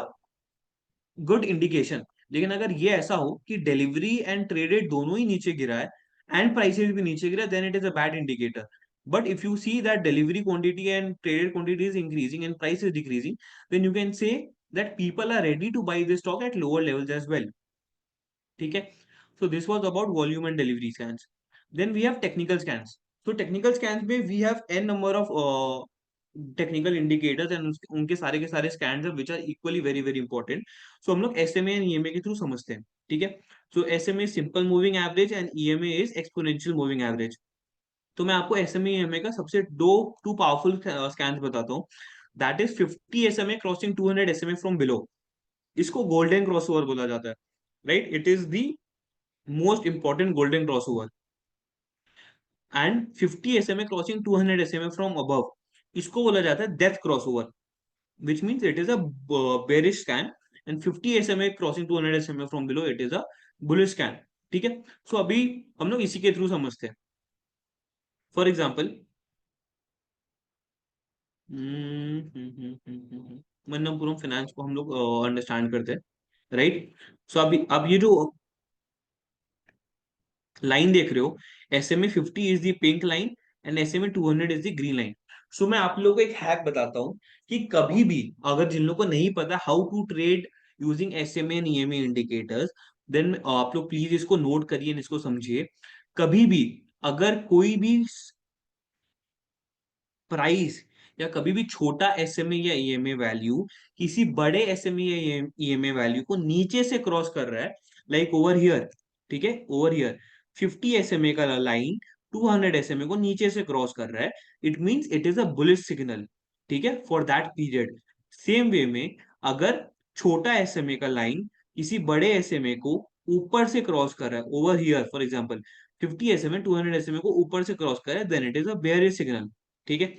good indication. लेकिन अगर ये ऐसा हो कि delivery and traded दोनों ही नीचे गिरा है एंड प्राइसेस भी नीचे गिरा, then it is a bad indicator. But if you see that delivery quantity and traded quantity is increasing and price is decreasing, then you can say that people are ready to buy this stock at lower levels as well. ठीक है, so this was about volume and delivery scans. Then we have technical scans. तो technical scans में we have an number of technical indicators and उनके सारे के सारे scans हैं which are equally very very important. So हम लोग SMA and EMA के थ्रू समझते हैं। ठीक है, so SMA simple moving average and EMA is exponential moving average. तो मैं आपको एसएमए ईएमए का सबसे टू पावरफुल स्कैन्स बताता हूँ। That is 50 SMA crossing 200 SMA from below. इसको गोल्डन क्रॉसओवर बोला जाता है, right? It is the most important golden crossover. And 50 SMA crossing 200 SMA from above, इसको बोला जाता है death crossover, which means it is a bearish scan, and 50 SMA crossing 200 SMA from below, it is a bullish scan। ठीक है, सो अभी हम लोग इसी के थ्रू समझते हैं। फॉर एग्जाम्पल मन्नमपुरम फाइनेंस को हम लोग अंडरस्टैंड करते हैं, राइट? सो अभी अब ये जो लाइन देख रहे हो, SMA 50 is the pink line and SMA 200 is the green line. So मैं आप लोगों को एक हैक बताता हूँ कि कभी भी, अगर जिन लोगों को नहीं पता how to trade using SMA and EMA indicators, then आप लोग प्लीज इसको नोट करिए एंड इसको समझिए। कभी भी अगर कोई भी प्राइस या कभी भी छोटा एसएमए या ईएमए वैल्यू किसी बड़े एसएमए या ईएमए वैल्यू को नीचे से क्रॉस कर रहा है, लाइक ओवर हियर, ठीक है, ओवर हियर 50 एसएमए का लाइन 200 एसएमए को नीचे से क्रॉस कर रहा है, it means it is a bullish signal. ठीक है, for that period. Same way में अगर छोटा एसएमए का लाइन किसी बड़े एसएमए को ऊपर से क्रॉस कर रहा है, over here for example 50 SMA 200 SMA को ऊपर से क्रॉस कर रहा है, then it is a bearish signal. ठीक है,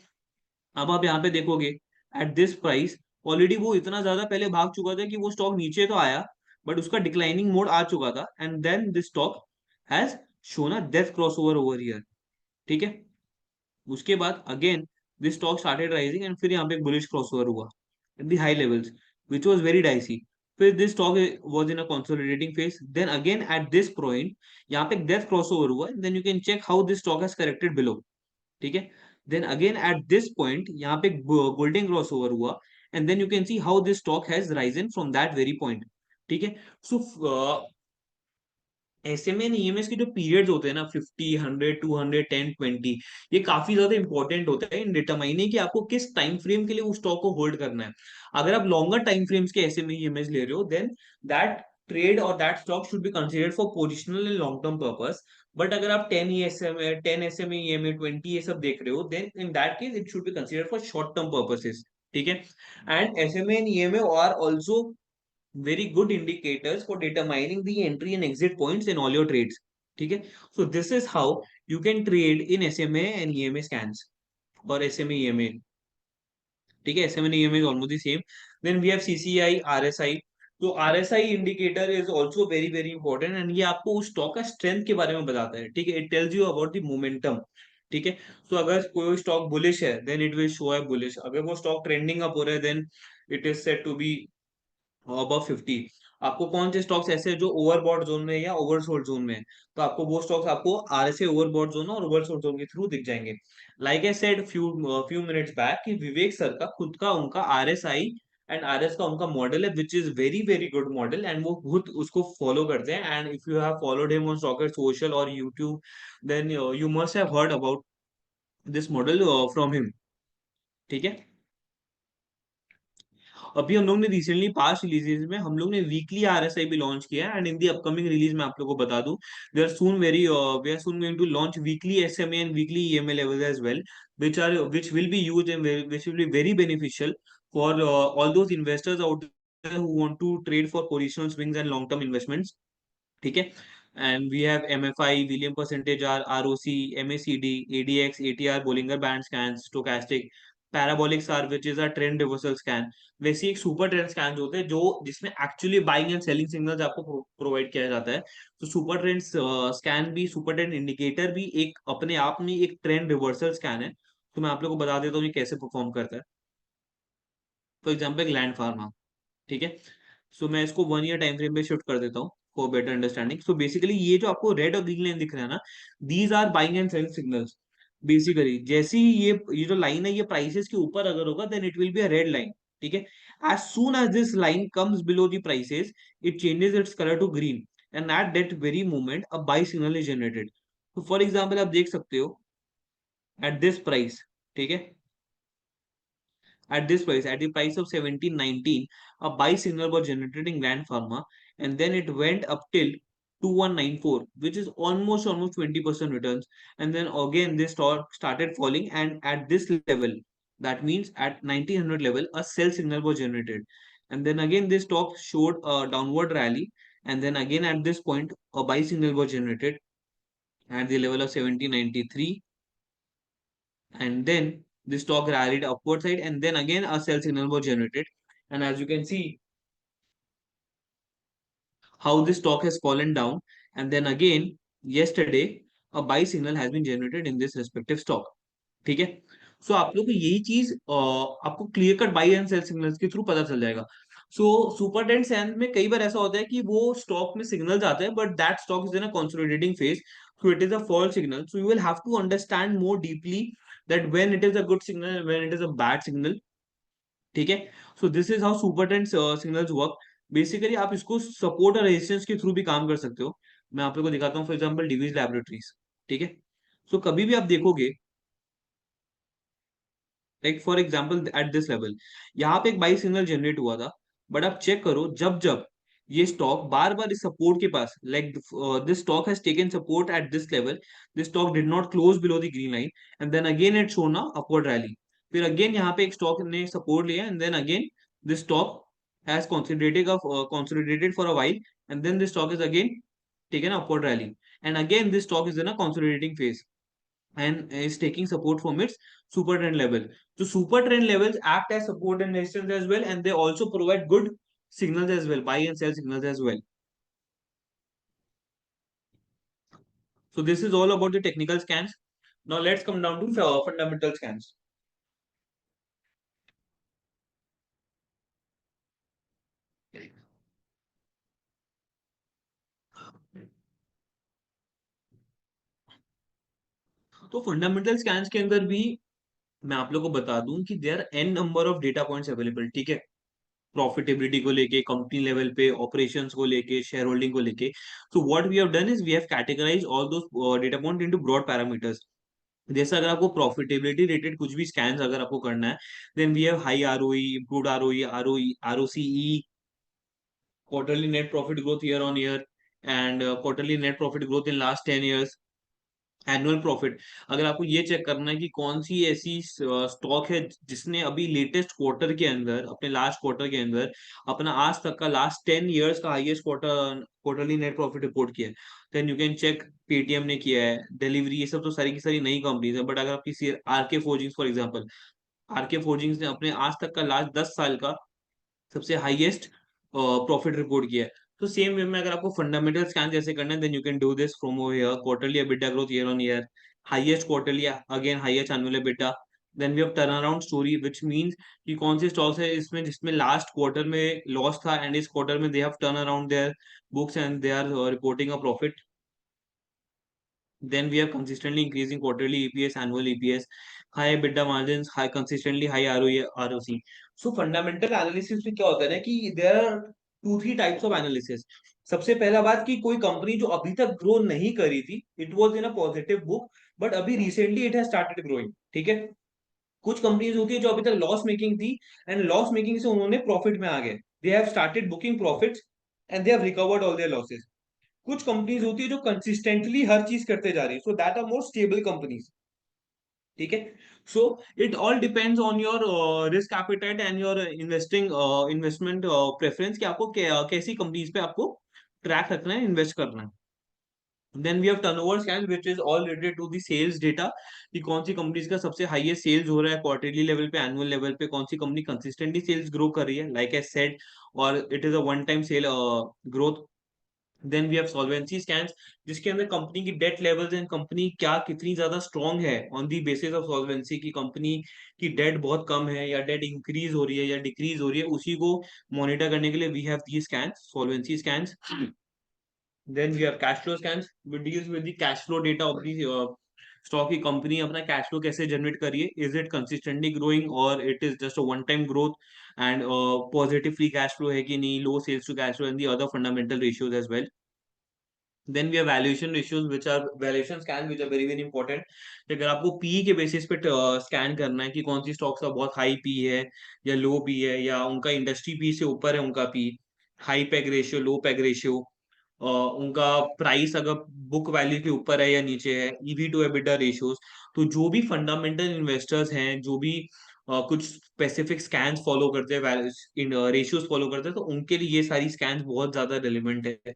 अब आप यहाँ पे देखोगे एट दिस प्राइस ऑलरेडी वो इतना ज्यादा पहले भाग चुका था कि वो स्टॉक नीचे तो आया, बट उसका डिक्लाइनिंग मोड आ चुका था, and then this stock has shown a death crossover over here. ठीक है, उसके बाद again this stock started rising and फिर यहाँ पे एक बुलिश क्रॉसओवर हुआ at the high levels, which was very dicey। फिर this stock was in a consolidating phase, then again at this point यहाँ पे एक डेथ क्रॉसओवर हुआ, then you can check how this stock has corrected below। ठीक है, then again at this point यहाँ पे golden cross over हुआ, and then you can see how this stock has risen from that very point. ठीक है, so SMA and EMS के जो periods होते हैं ना, 50 100 200 10 20, ये काफी ज्यादा इंपॉर्टेंट होता है इन डिटरमाइनिंग कि आपको किस टाइम फ्रेम के लिए उस स्टॉक को होल्ड करना है। अगर आप लॉन्गर टाइम फ्रेम्स के एसएमए ईएमएस ले रहे हो, देन दैट ट्रेड और that stock should be considered for positional and long term purpose. But अगर आप 10 एसएमए ईएमए 20 ये सब देख रहे हो, then in that case it should be considered for short term purposes. ठीक है, and SMA and EMA are also very good indicators for determining the entry and exit points in all your trades। ठीक है, so this is how you can trade in SMA and EMA scans or SMA EMA। ठीक है, SMA and EMA is almost the same। then we have CCI RSI। तो RSI indicator is also very very important, and ये आपको उस stock का strength के बारे में बताता है। ठीक है, it tells you about the momentum. ठीक है, तो अगर कोई स्टॉक बुलिश है, then it will show a bullish. अगर वो स्टॉक ट्रेंडिंग अप हो रहा है, then it is said to be above 50। आपको कौन से स्टॉक्स ऐसे हैं जो ओवरबॉट जोन में या ओवरसोल्ड जोन में है, तो आपको वो स्टॉक्स आपको आरएसए ओवरबॉट जोन और ओवरसोल्ड जोन के थ्रू दिख जाएंगे। Like I said few minutes back कि विवेक सर का खुद का उनका आरएसआई एंड आरएस का उनका मॉडल है, which is very very good model, and वो खुद उसको फॉलो करते हैं। And if you have followed him on stock social और YouTube, then you must have heard about this model from him. ठीक है, अभी हम लोग ने रिसेंटली पास्ट रिलीजेस में हम लोग ने वीकली आरएसआई भी लॉन्च किया है, and in the upcoming release में आप लोग को बता दूं, we are soon going to launch weekly SMA and weekly EMA levels as well, which will be used and which will be very beneficial for all those investors out there who want to trade for positional swings and long term investments. ठीक है. And we have MFI, William percentage R, ROC, MACD, ADX, ATR, Bollinger Band scans, stochastic, parabolic SAR, which is a trend reversal scan. वैसे एक super trend scan होते हैं जो जिसमें actually buying and selling signals आपको provide किया जाता है. तो सुपर ट्रेंड स्कैन भी, सुपर ट्रेंड इंडिकेटर भी एक अपने आप में एक ट्रेंड रिवर्सल स्कैन है. तो मैं आप लोगों को बता देता हूँ ये कैसे परफॉर्म करता है. For example gland pharma. ठीक है. सो मैं इसको 1 ईयर टाइम फ्रेम पे शिफ्ट कर देता हूँ for better understanding. So basically ये जो आपको रेड और ग्रीन लाइन दिख रहा है ना, these are buying and selling signals. Basically जैसे ही ये जो लाइन है ये प्राइसेस के ऊपर अगर होगा then it will be a red line. ठीक है. As soon as this line comes below the prices, it changes its colour to green, and at that very moment a buy signal is generated. तो for example आप देख सकते हो at this price. ठीक है. At this price, at the price of 1719, a buy signal was generated in Grand Pharma, and then it went up till 2194, which is almost 20% returns. And then again, this stock started falling, and at this level, that means at 1900 level, a sell signal was generated. And then again, this stock showed a downward rally, and then again at this point, a buy signal was generated at the level of 1793, and then the stock rallied upward side, and then again a sell signal was generated. And as you can see how the stock has fallen down, and then again yesterday a buy signal has been generated in this respective stock. ठीक है. सो आप लोग को यही चीज आपको clear cut buy and sell signals के through पता चल जाएगा. सो सुपर टेंट सेंस में कई बार ऐसा होता है कि वो स्टॉक में सिग्नल्स आते हैं but that stock is in a consolidating phase, so it is a false signal. So you will have to understand more deeply that when it is a good signal and when it is a bad signal. ठीक है. So this is how super trend signals work. Basically आप इसको support और resistance के through भी काम कर सकते हो. मैं आप लोगों को दिखाता हूँ. For example Divi's laboratories. ठीक है. सो कभी भी आप देखोगे like for example at this level यहाँ पे एक बाई सिग्नल जनरेट हुआ था, बट आप चेक करो जब जब ये स्टॉक बार बार इस सपोर्ट के पास, like this stock has taken support at this level, this stock did not close below the green line, and then again it shown a upward rally. फिर अगेन यहाँ पे एक स्टॉक ने सपोर्ट लिया, and then again this stock has consolidated for a while, and then this stock is again taken upward rally, and again this stock is in a consolidating phase and is taking support from its super trend level. So super trend levels act as support and resistance as well, and they also provide good signals as well, buy and sell signals as well. So this is all about the technical scans. Now let's come down to fundamental scans. तो fundamental scans के अंदर भी मैं आप लोगों को बता दूं कि there are an number of data points available. ठीक है. प्रॉफिटेबिलिटी को लेके, कंपनी लेवल पे, ऑपरेशंस को लेके, शेयर होल्डिंग को लेके. So what we have done is we have categorise all those data point into broad parameters. जैसे अगर आपको प्रॉफिटेबिलिटी रेटेड कुछ भी स्कैन्स अगर आपको करना है, then we have high ROE, improved ROE, ROCE, quarterly net profit growth year on year, and quarterly net profit growth in last 10 years, annual profit. अगर आपको ये चेक करना है कि कौन सी ऐसी स्टॉक है जिसने अभी लेटेस्ट क्वार्टर के अंदर, अपने लास्ट क्वार्टर के अंदर अपना आज तक का लास्ट 10 years का highest quarterly net profit report किया है, then you can check. Paytm ने किया है, डिलीवरी, ये सब तो सारी की सारी नई कंपनीज है. बट अगर आप किसी RK forgings for example, RK forgings ने अपने आज तक का लास्ट 10 साल का सबसे हाईएस्ट प्रॉफिट रिपोर्ट किया है. तो सेम वे में अगर आपको फंडामेंटल स्कैन जैसे करना है, then you can do this from over here. Quarterly EBITDA growth year on year, highest quarterly, again highest annual EBITDA. Then we have turn around story, which means कि कौन से stocks है इसमें जिसमें last quarter में loss था and इस quarter में they have turn around their books and they are reporting a profit. Then we have consistently increasing quarterly EPS, annual EPS, high EBITDA margins, high consistently high ROE, ROC. So fundamental analysis में क्या होता है ना कि there are 2-3 types of analysis. सबसे पहला बात कि कोई कंपनी जो अभी तक ग्रो नहीं करी थी, it was in a positive book, but अभी recently it has started growing. ठीक है. कुछ कंपनीज होती है जो अभी तक लॉस मेकिंग थी, एंड लॉस मेकिंग से उन्होंने प्रॉफिट में आ गए, they have started booking profits and they have recovered all their losses. कुछ कंपनीज होती है जो कंसिस्टेंटली हर चीज करते जा रही है, so that are more stable companies. ठीक है। So it all depends on your risk appetite and your investment preference, कि आपको कैसी कंपनीज पे आपको ट्रैक रखना है, इन्वेस्ट करना है। Then we have turnover scan which is all related to the sales data, कि कौन सी कंपनीज का सबसे हाईएस्ट सेल्स हो रहा है क्वार्टरली लेवल पे, एनुअल लेवल पे, कौन सी कंपनी कंसिस्टेंटली सेल्स ग्रो कर रही है, लाइक आई सेड, और it is a one time sale growth. Then we have solvency scans, जिसके अंदर कंपनी की डेट लेवल्स एंड कंपनी क्या कितनी ज्यादा स्ट्रांग है, on the basis of solvency की कंपनी की डेट बहुत कम है या डेट इंक्रीज हो रही है या डिक्रीज हो रही है, उसी को मॉनिटर करने के लिए we have the scans, solvency scans. Then we have cash flow scans which deals with the cash flow data of the stock, की कंपनी अपना कैश फ्लो कैसे जनरेट कर रही है, इज इट कंसिस्टेंटली ग्रोइंग और it is just a one time growth, and positive free cash flow है कि नहीं, low sales to cash flow and the other fundamental ratios as well. Then we have valuation ratios which are valuation scan which are very very important. अगर आपको P के basis पे scan करना है कि कौन सी स्टॉक्स का बहुत हाई पी है या लो पी है, या उनका इंडस्ट्री पी से ऊपर है उनका पी, हाई पैग रेशियो, लो पैग रेशियो, उनका प्राइस अगर बुक वैल्यू के ऊपर है या नीचे है, ईवी टू एबिटा रेशियोज। तो जो भी फंडामेंटल इन्वेस्टर्स हैं, जो भी कुछ स्पेसिफिक स्कैन्स फॉलो करते हैं, रेशियोज फॉलो करते हैं, तो उनके लिए ये सारी स्कैन्स बहुत ज्यादा रिलेवेंट है।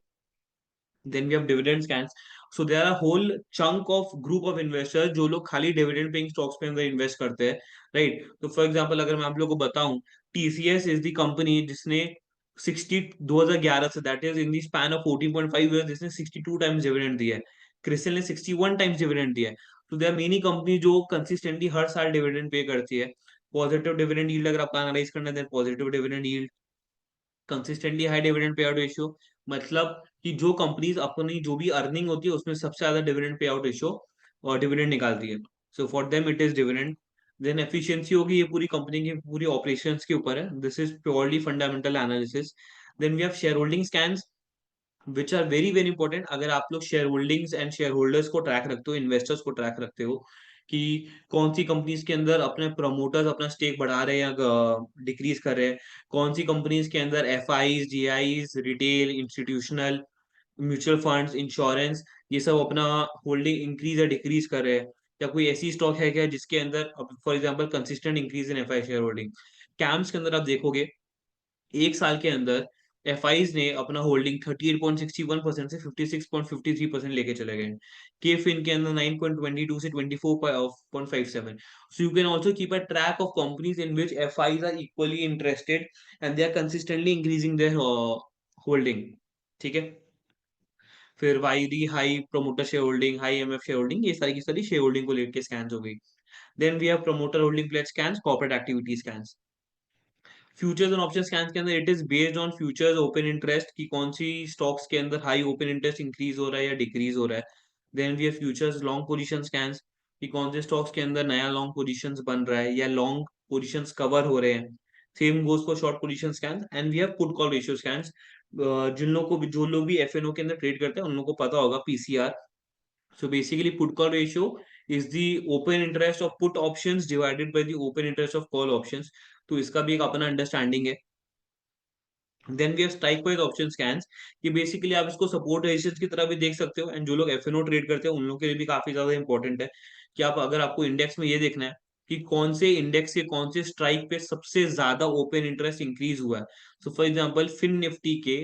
Then we have dividend scans. So there are a whole chunk of group of investors जो लोग खाली डिविडेंड पेइंग स्टॉक्स पे अंदर इन्वेस्ट करते हैं, राइट। तो फॉर एग्जांपल अगर मैं आप लोग को बताऊं, टीसीएस इज द कंपनी जिसने 60 2011 से, that is in the span of 14.5 years, जिसने 62 टाइम्स डिविडेंड दिया है। क्रिस्टल ने 61 टाइम्स डिविडेंड दिया है। तो देयर आर मेनी कंपनी जो कंसिस्टेंटली हर साल डिविडेंड पे करती है। पॉजिटिव डिविडेंड यील्ड अगर आपका एनालाइज करना है, then positive dividend yield, consistently high dividend payout ratio, मतलब कि जो कंपनीज अपनी जो भी अर्निंग होती है उसमें सबसे ज्यादा डिविडेंड पे आउट रेशियो और डिविडेंड निकालती है, so for them it is dividend. Then efficiency होगी, ये पूरी कंपनी की पूरी ऑपरेशंस के ऊपर है, this is purely fundamental analysis. Then we have share holding scans which are very very important. अगर आप लोग share holdings and share holders को ट्रैक रखते हो, इन्वेस्टर्स को ट्रैक रखते हो, कि कौन सी कंपनीज के अंदर अपने प्रमोटर्स अपना स्टेक बढ़ा रहे हैं या डिक्रीज कर रहे हैं, कौन सी कंपनीज के अंदर FIIs, DIIs, retail, institutional, mutual funds, insurance, ये सब अपना होल्डिंग इंक्रीज या डिक्रीज कर रहे हैं, या कोई ऐसी स्टॉक है क्या जिसके अंदर for example consistent increase in F I share holding. Camps के अंदर आप देखोगे एक साल के अंदर एफ ने अपना होल्डिंग 38.61% से 56.53% लेके चले गए। के फिन के अंदर 9.22 से 24.57। So you can also keep a track of companies in which F are equally interested and they are consistently increasing their holding. ठीक है। फिर why the high promoter share holding, high MF share holding, ये सारी की सारी share holding को लेकर scan हो गई। Then we have promoter holding pledge scans, corporate activity scans. Futures and option scan के अंदर it is based on futures open interest, की कौन सी स्टॉक्स के अंदर हाई ओपन इंटरेस्ट इंक्रीज हो रहा है या डिक्रीज हो रहा है। Then we have futures long position scans, कि कौन से स्टॉक्स के अंदर नया लॉन्ग पोजीशंस बन रहा है या लॉन्ग पोजीशंस कवर हो रहे हैं। Same goes for short position scans. And we have put call ratio scans, जिन लोगों को जो लोग भी एफएनओ के अंदर ट्रेड करते हैं उन लोगों को पता होगा PCR. So basically, put call ratio is the open interest of put options divided by the open interest of call options. तो इसका भी एक अपना अंडरस्टैंडिंग है। Then we have strike wise option scans, कि बेसिकली आप इसको सपोर्ट रेजिस्टेंस की तरह भी देख सकते हो, एंड जो लोग एफएनओ ट्रेड करते हैं उन लोगों के लिए भी काफी ज्यादा इंपॉर्टेंट है, कि आप अगर आपको इंडेक्स में ये देखना है कि कौन से इंडेक्स के कौन से स्ट्राइक पे सबसे ज्यादा ओपन इंटरेस्ट इंक्रीज हुआ है। So for example Fin Nifty के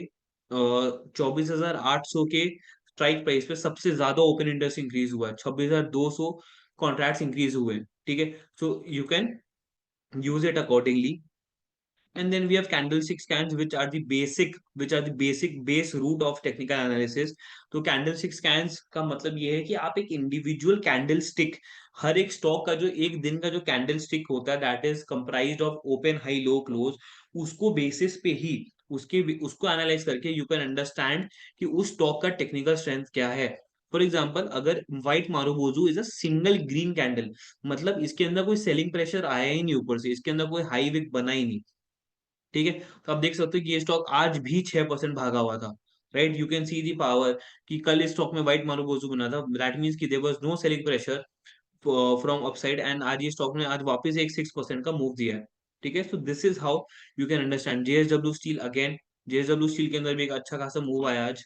24,800 के स्ट्राइक प्राइस पे सबसे ज्यादा ओपन इंटरेस्ट इंक्रीज हुआ है, 26,200 कॉन्ट्रैक्ट्स इंक्रीज हुए हैं। ठीक है। सो you can use it accordingly. And then we have candlestick scans which are the basic base root of technical analysis. तो candlestick scans का मतलब ये है कि आप एक इंडिविजुअल कैंडलस्टिक, हर एक स्टॉक का जो एक दिन का जो कैंडलस्टिक होता है that is comprised of open high low close, उसको बेसिस पे ही उसको एनालाइज करके यू कैन अंडरस्टैंड कि उस स्टॉक का टेक्निकल स्ट्रेंथ क्या है। फॉर एग्जाम्पल अगर white marubozu is a single green candle, मतलब इसके अंदर कोई सेलिंग प्रेशर आया ही नहीं, ऊपर से इसके अंदर कोई हाई विक बना ही नहीं। ठीक है। तो आप देख सकते हो कि ये स्टॉक आज भी 6% भागा हुआ था, right. You can see the power, कि कल इस स्टॉक में व्हाइट मारुबोजू बना था, दैट मींस कि there was no selling pressure from upside, and आज ये स्टॉक ने आज वापस एक 6% का मूव दिया है। ठीक है, so this is how you can understand JSW steel again. JSW steel के अंदर भी एक अच्छा खासा मूव आया आज।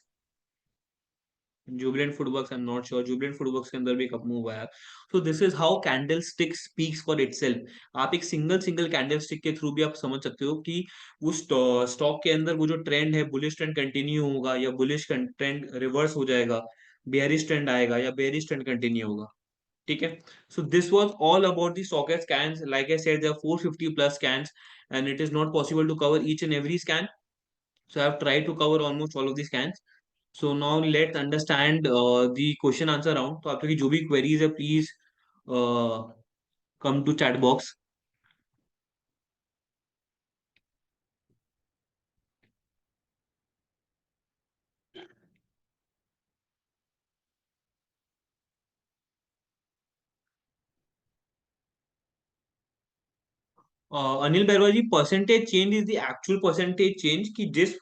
Jubilant FoodWorks, I am not sure, Jubilant FoodWorks के अंदर भी कब मूव आया। सो this is how candle stick speaks for itself. आप एक सिंगल सिंगल कैंडल स्टिक के थ्रू भी आप समझ सकते हो कि उस स्टॉक के अंदर वो जो ट्रेंड है, बुलिश ट्रेंड कंटिन्यू होगा या बुलिश ट्रेंड रिवर्स हो जाएगा, बेयरिश ट्रेंड आएगा या बेयरिश ट्रेंड कंटिन्यू होगा। ठीक है, so this was all about the stock scans. Like I said, there are 450 plus scans, and it is not possible to cover each and every scan. So I have tried to cover almost all of the scans. So now let's understand the question answer round. तो आपकी जो भी queries है, please uh, come to chat box. Anil Bairwa ji, percentage change is the actual percentage change कि जिस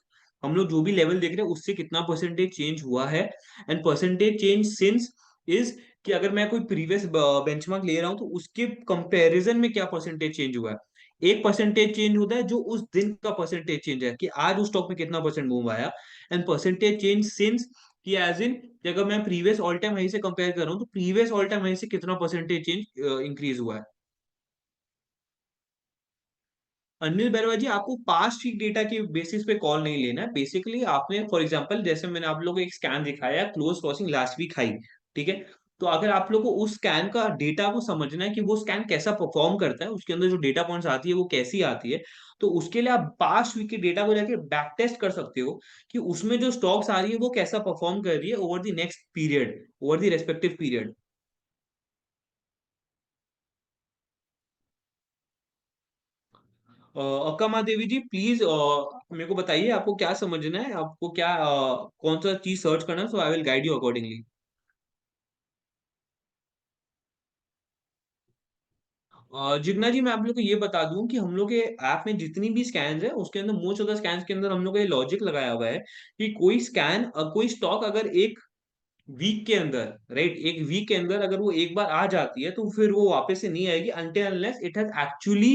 हम लोग जो भी लेवल देख रहे हैं उससे कितना परसेंटेज चेंज हुआ है। And percentage change since is कि अगर मैं कोई प्रीवियस बेंचमार्क ले रहा हूं तो उसके कंपैरिजन में क्या परसेंटेज चेंज हुआ है। एक परसेंटेज चेंज होता है जो उस दिन का परसेंटेज चेंज है कि आज उस स्टॉक में कितना परसेंट मूव आया। एंड परसेंटेज चेंज सिंस कि एज इन कि अगर मैं प्रीवियस ऑल टाइम हाई से कंपेयर कर रहा हूँ तो प्रीवियस ऑल टाइम हाई से कितना परसेंटेज चेंज इंक्रीज हुआ है। अनिल बैरवा जी, आपको पास्ट वीक डेटा के बेसिस पे कॉल नहीं लेना है। बेसिकली आपने फॉर एग्जांपल जैसे मैंने आप लोगों को एक स्कैन दिखाया, close crossing last week high. ठीक है, तो अगर आप लोग को उस स्कैन का डेटा को समझना है कि वो स्कैन कैसा परफॉर्म करता है, उसके अंदर जो डेटा पॉइंट्स आती है वो कैसी आती है, तो उसके लिए आप पास्ट वीक के डेटा को जाके बैक टेस्ट कर सकते हो कि उसमें जो स्टॉक्स आ रही है वो कैसा परफॉर्म कर रही है over the next period, over the respective period. अक्का देवी जी, प्लीज मेरे को बताइए आपको क्या समझना है, आपको क्या कौन सा चीज सर्च करना है, so I will guide you accordingly. Jigna ji, मैं आप लोग को ये बता दूं कि हम लोग के ऐप में जितनी भी स्कैन्स है उसके अंदर मोस्ट ऑफ द स्कैन्स के अंदर हम लोग का ये लॉजिक लगाया हुआ है कि कोई स्कैन, कोई स्टॉक अगर एक वीक के अंदर, राइट, एक वीक के अंदर अगर वो एक बार आ जाती है तो फिर वो वापस से नहीं आएगी until unless it has actually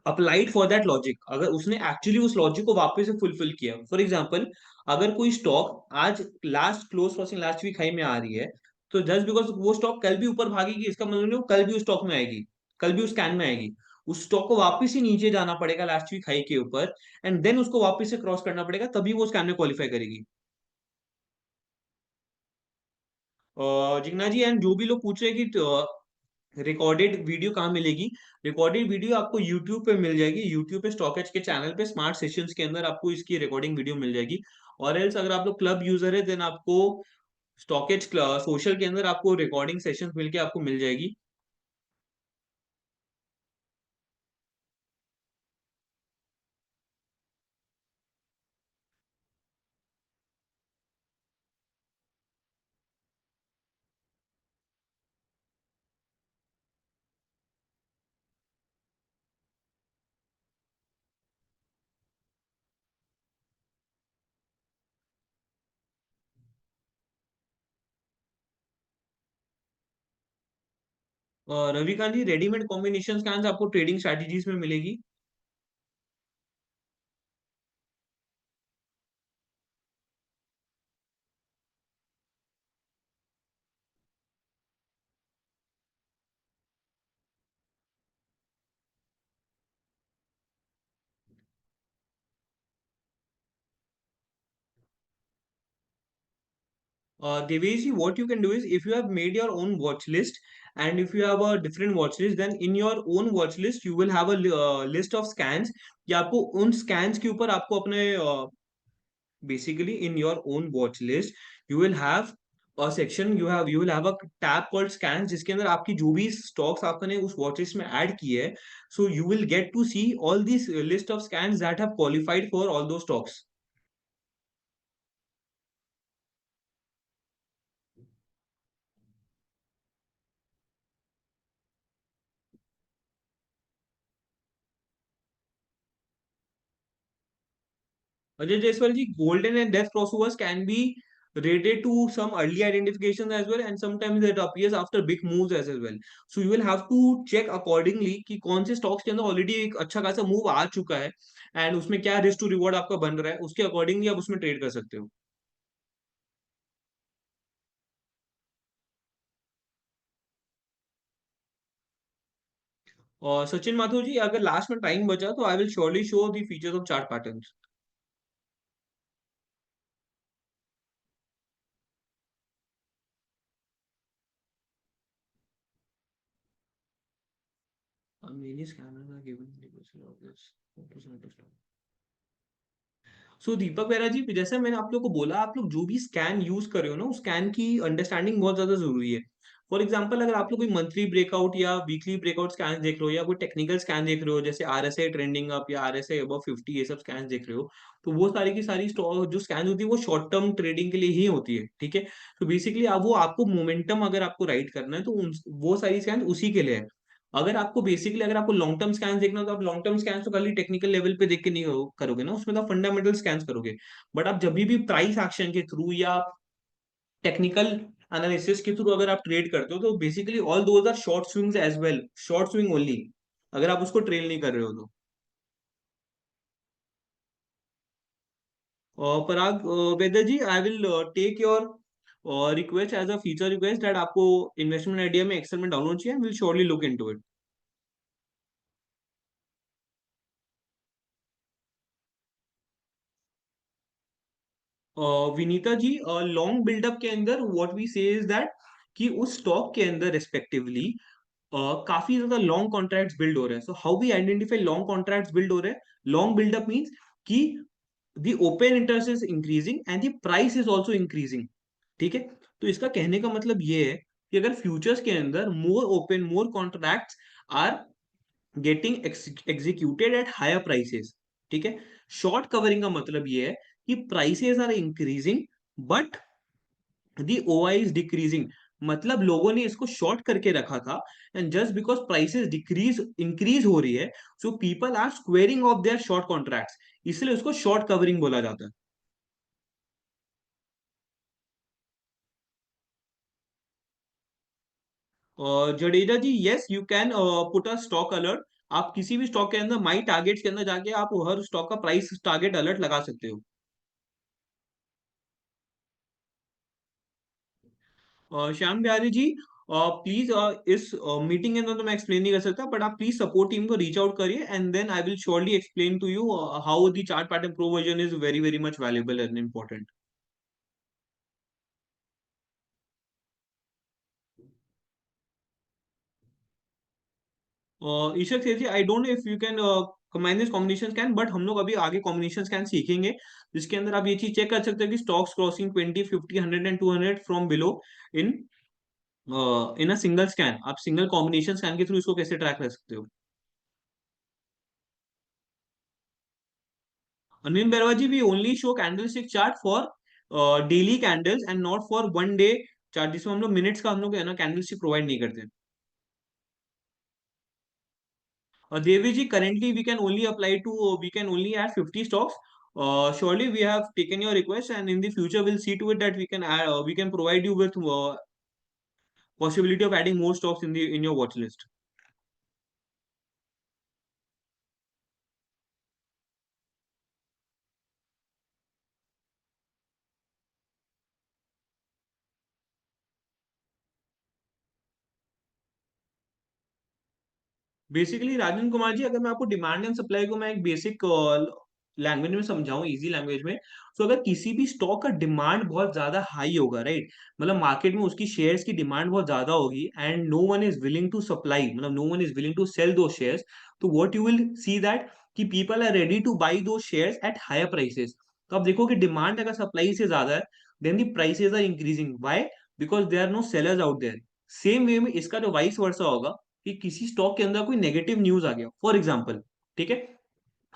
applied for that logic, अगर उसने एक्चुअली उस लॉजिक को वापस से फुलफिल किया। फॉर एग्जाम्पल, अगर कोई स्टॉक आज last close crossing last week high में आ रही है, तो जस्ट बिकॉज वो स्टॉक कल भी ऊपर भागेगी इसका मतलब नहीं वो कल भी उस स्टॉक में आएगी, कल भी उस स्कैन में आएगी। उस स्टॉक को वापस ही नीचे जाना पड़ेगा लास्ट वीक हाई के ऊपर, एंड देन उसको वापस से क्रॉस करना पड़ेगा, तभी वो स्कैन में क्वालिफाई करेगी। जिग्ना जी, एंड जो भी लोग पूछ रहे हैं कि रिकॉर्डेड वीडियो कहाँ मिलेगी, रिकॉर्डेड वीडियो आपको यूट्यूब पे मिल जाएगी। यूट्यूब पे स्टॉक एज के चैनल पे स्मार्ट सेशंस के अंदर आपको इसकी रिकॉर्डिंग वीडियो मिल जाएगी। और एल्स अगर आप लोग क्लब यूजर है देन आपको स्टॉकेज सोशल के अंदर आपको रिकॉर्डिंग सेशंस मिलके आपको मिल जाएगी। रविकांत जी, रेडीमेड कॉम्बिनेशन स्कैन्स आपको ट्रेडिंग स्ट्रेटजीज में मिलेगी। Devesh ji, what you can do is if you have made your own watch list and if you have a different watch list, then in your own watch list you will have a list of scans कि आपको उन scans के ऊपर आपको अपने basically in your own watch list you will have a section, you will have a tab called scans जिसके अंदर आपकी जो भी stocks आपने उस watch list में add की है, so you will get to see all these list of scans that have qualified for all those stocks. Ajay Jaiswal ji, golden and death crossovers can be rated to some early identifications as well, and sometimes it appears after big moves as well. So you will have to check accordingly कि कौन से stocks के अंदर already एक अच्छा खासा move आ चुका है एंड उसमें क्या रिस्क टू रिवॉर्ड आपका बन रहा है, उसके अकॉर्डिंगली आप उसमें ट्रेड कर सकते हो. और सचिन माथुर जी, अगर लास्ट में टाइम बचा तो I will surely show the features of chart patterns. Many scanners are given 3% of this 4% of stock. सो दीपक बेरा जी, जैसे मैंने आप लोग को बोला, आप लोग जो भी स्कैन यूज कर रहे हो ना, उस स्कैन की अंडरस्टैंडिंग बहुत ज्यादा जरूरी है. फॉर एग्जाम्पल, अगर आप लोग कोई मंथली ब्रेकआउट या वीकली ब्रेकआउट स्कैन देख रहे हो, या कोई टेक्निकल स्कैन देख रहे हो, जैसे RSI ट्रेंडिंग अप या RSI अबव 50, ये सब स्कैन देख रहे हो, तो वो सारी की सारी स्टॉक जो स्कैन होती है वो शॉर्ट टर्म ट्रेडिंग के लिए ही होती है. ठीक है. तो बेसिकली अब वो आपको मोमेंटम अगर आपको राइट करना है तो वो सारी स्कैन उसी के लिए है. अगर आपको बेसिकली अगर आपको लॉन्ग टर्म स्कैन देखना हो तो आप लॉन्ग टर्म स्कैन तो खाली टेक्निकल लेवल पे देख के नहीं करोगे ना, उसमें तो फंडामेंटल स्कैन करोगे. बट आप जब भी प्राइस एक्शन के थ्रू या टेक्निकल एनालिसिस के थ्रू अगर आप ट्रेड करते हो तो basically all those are short swings as well, short swing only, अगर आप उसको ट्रेल नहीं कर रहे हो तो. पराग वेदर ji, I will take your request as a feature request that आपको इन्वेस्टमेंट आइडिया में एक्सेल में डाउनलोड चाहिए, will surely look into it. Vinita ji, long buildup के अंदर व्हाट वी से इज दैट कि उस स्टॉक के अंदर रेस्पेक्टिवली काफी ज्यादा लॉन्ग कॉन्ट्रैक्ट्स बिल्ड हो रहे हैं. So how we identify long contracts build हो रहे हैं? लॉन्ग बिल्डअप मींस कि the open interest is increasing and the price is also increasing. ठीक है. तो इसका कहने का मतलब ये है कि अगर फ्यूचर्स के अंदर more contracts are getting executed at higher prices. ठीक है. शॉर्ट कवरिंग का मतलब ये है कि prices are increasing but the OI is decreasing. मतलब लोगों ने इसको शॉर्ट करके रखा था and just because prices decrease increase हो रही है, so people are squaring off their short contracts, इसलिए उसको शॉर्ट कवरिंग बोला जाता है. और Jadeja ji, yes you can put a stock alert. आप किसी भी स्टॉक के अंदर माई टारगेट्स के अंदर जाके आप हर स्टॉक का प्राइस टारगेट अलर्ट लगा सकते हो. श्याम बिहारी जी, प्लीज इस मीटिंग के अंदर तो मैं एक्सप्लेन नहीं कर सकता, बट आप प्लीज सपोर्ट टीम को रीच आउट करिए and then I will surely explain to you how the chart pattern pro version is very very much valuable and important. Ishak Seth ji, I don't know if you can combine this combination scan, but हम लोग अभी आगे combination scan सीखेंगे जिसके अंदर आप ये चीज चेक कर सकते हैं कि stocks crossing 20, 50, 100 and 200 from below in in a single scan. आप सिंगल कॉम्बिनेशन स्कैन के थ्रू इसको कैसे ट्रैक कर सकते हो. Anil Berwaji, we only show candlestick chart for daily candles and not for one day chart, जिसमें हम लोग मिनट्स का हम लोग है ना कैंडलस्टिक प्रोवाइड नहीं करते. और देवी जी, currently we can only add 50 stocks. Surely we have taken your request and in the future we'll see to it that we can provide you with possibility of adding more stocks in your watch list. Basically Rajan Kumar ji, अगर मैं आपको demand and supply को मैं एक basic language में समझाऊं, easy language में, तो अगर किसी भी स्टॉक का डिमांड बहुत ज्यादा हाई होगा, राइट, मतलब मार्केट में उसकी शेयर्स की डिमांड बहुत ज्यादा होगी and no one is willing to supply, मतलब no one is willing to sell those shares, तो what you will see that कि people are ready to buy those shares at higher prices. तो आप देखो कि डिमांड अगर supply से ज्यादा है then the prices are increasing. Why? Because there are no sellers out there. Same way में इसका जो वाइस वर्सा होगा कि किसी स्टॉक के अंदर कोई नेगेटिव न्यूज आ गया फॉर एग्जांपल. ठीक है.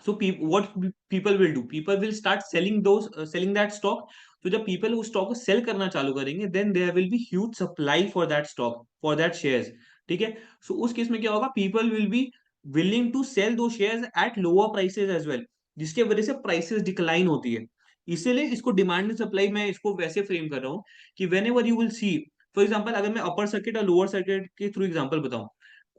So what people will do, people will start selling that stock. तो जब पीपल उस स्टॉक को सेल करना चालू करेंगे then there will be huge supply for that stock, for that shares. ठीक है. सो उस केस में क्या होगा, people will be willing to sell those shares at lower prices as well, जिसके वजह से प्राइसेस डिक्लाइन होती है. इसीलिए इसको डिमांड एंड सप्लाई मैं इसको वैसे फ्रेम कर रहा हूँ कि whenever you will see, for example अगर मैं अपर सर्किट और लोअर सर्किट के थ्रू एग्जाम्पल बताऊं,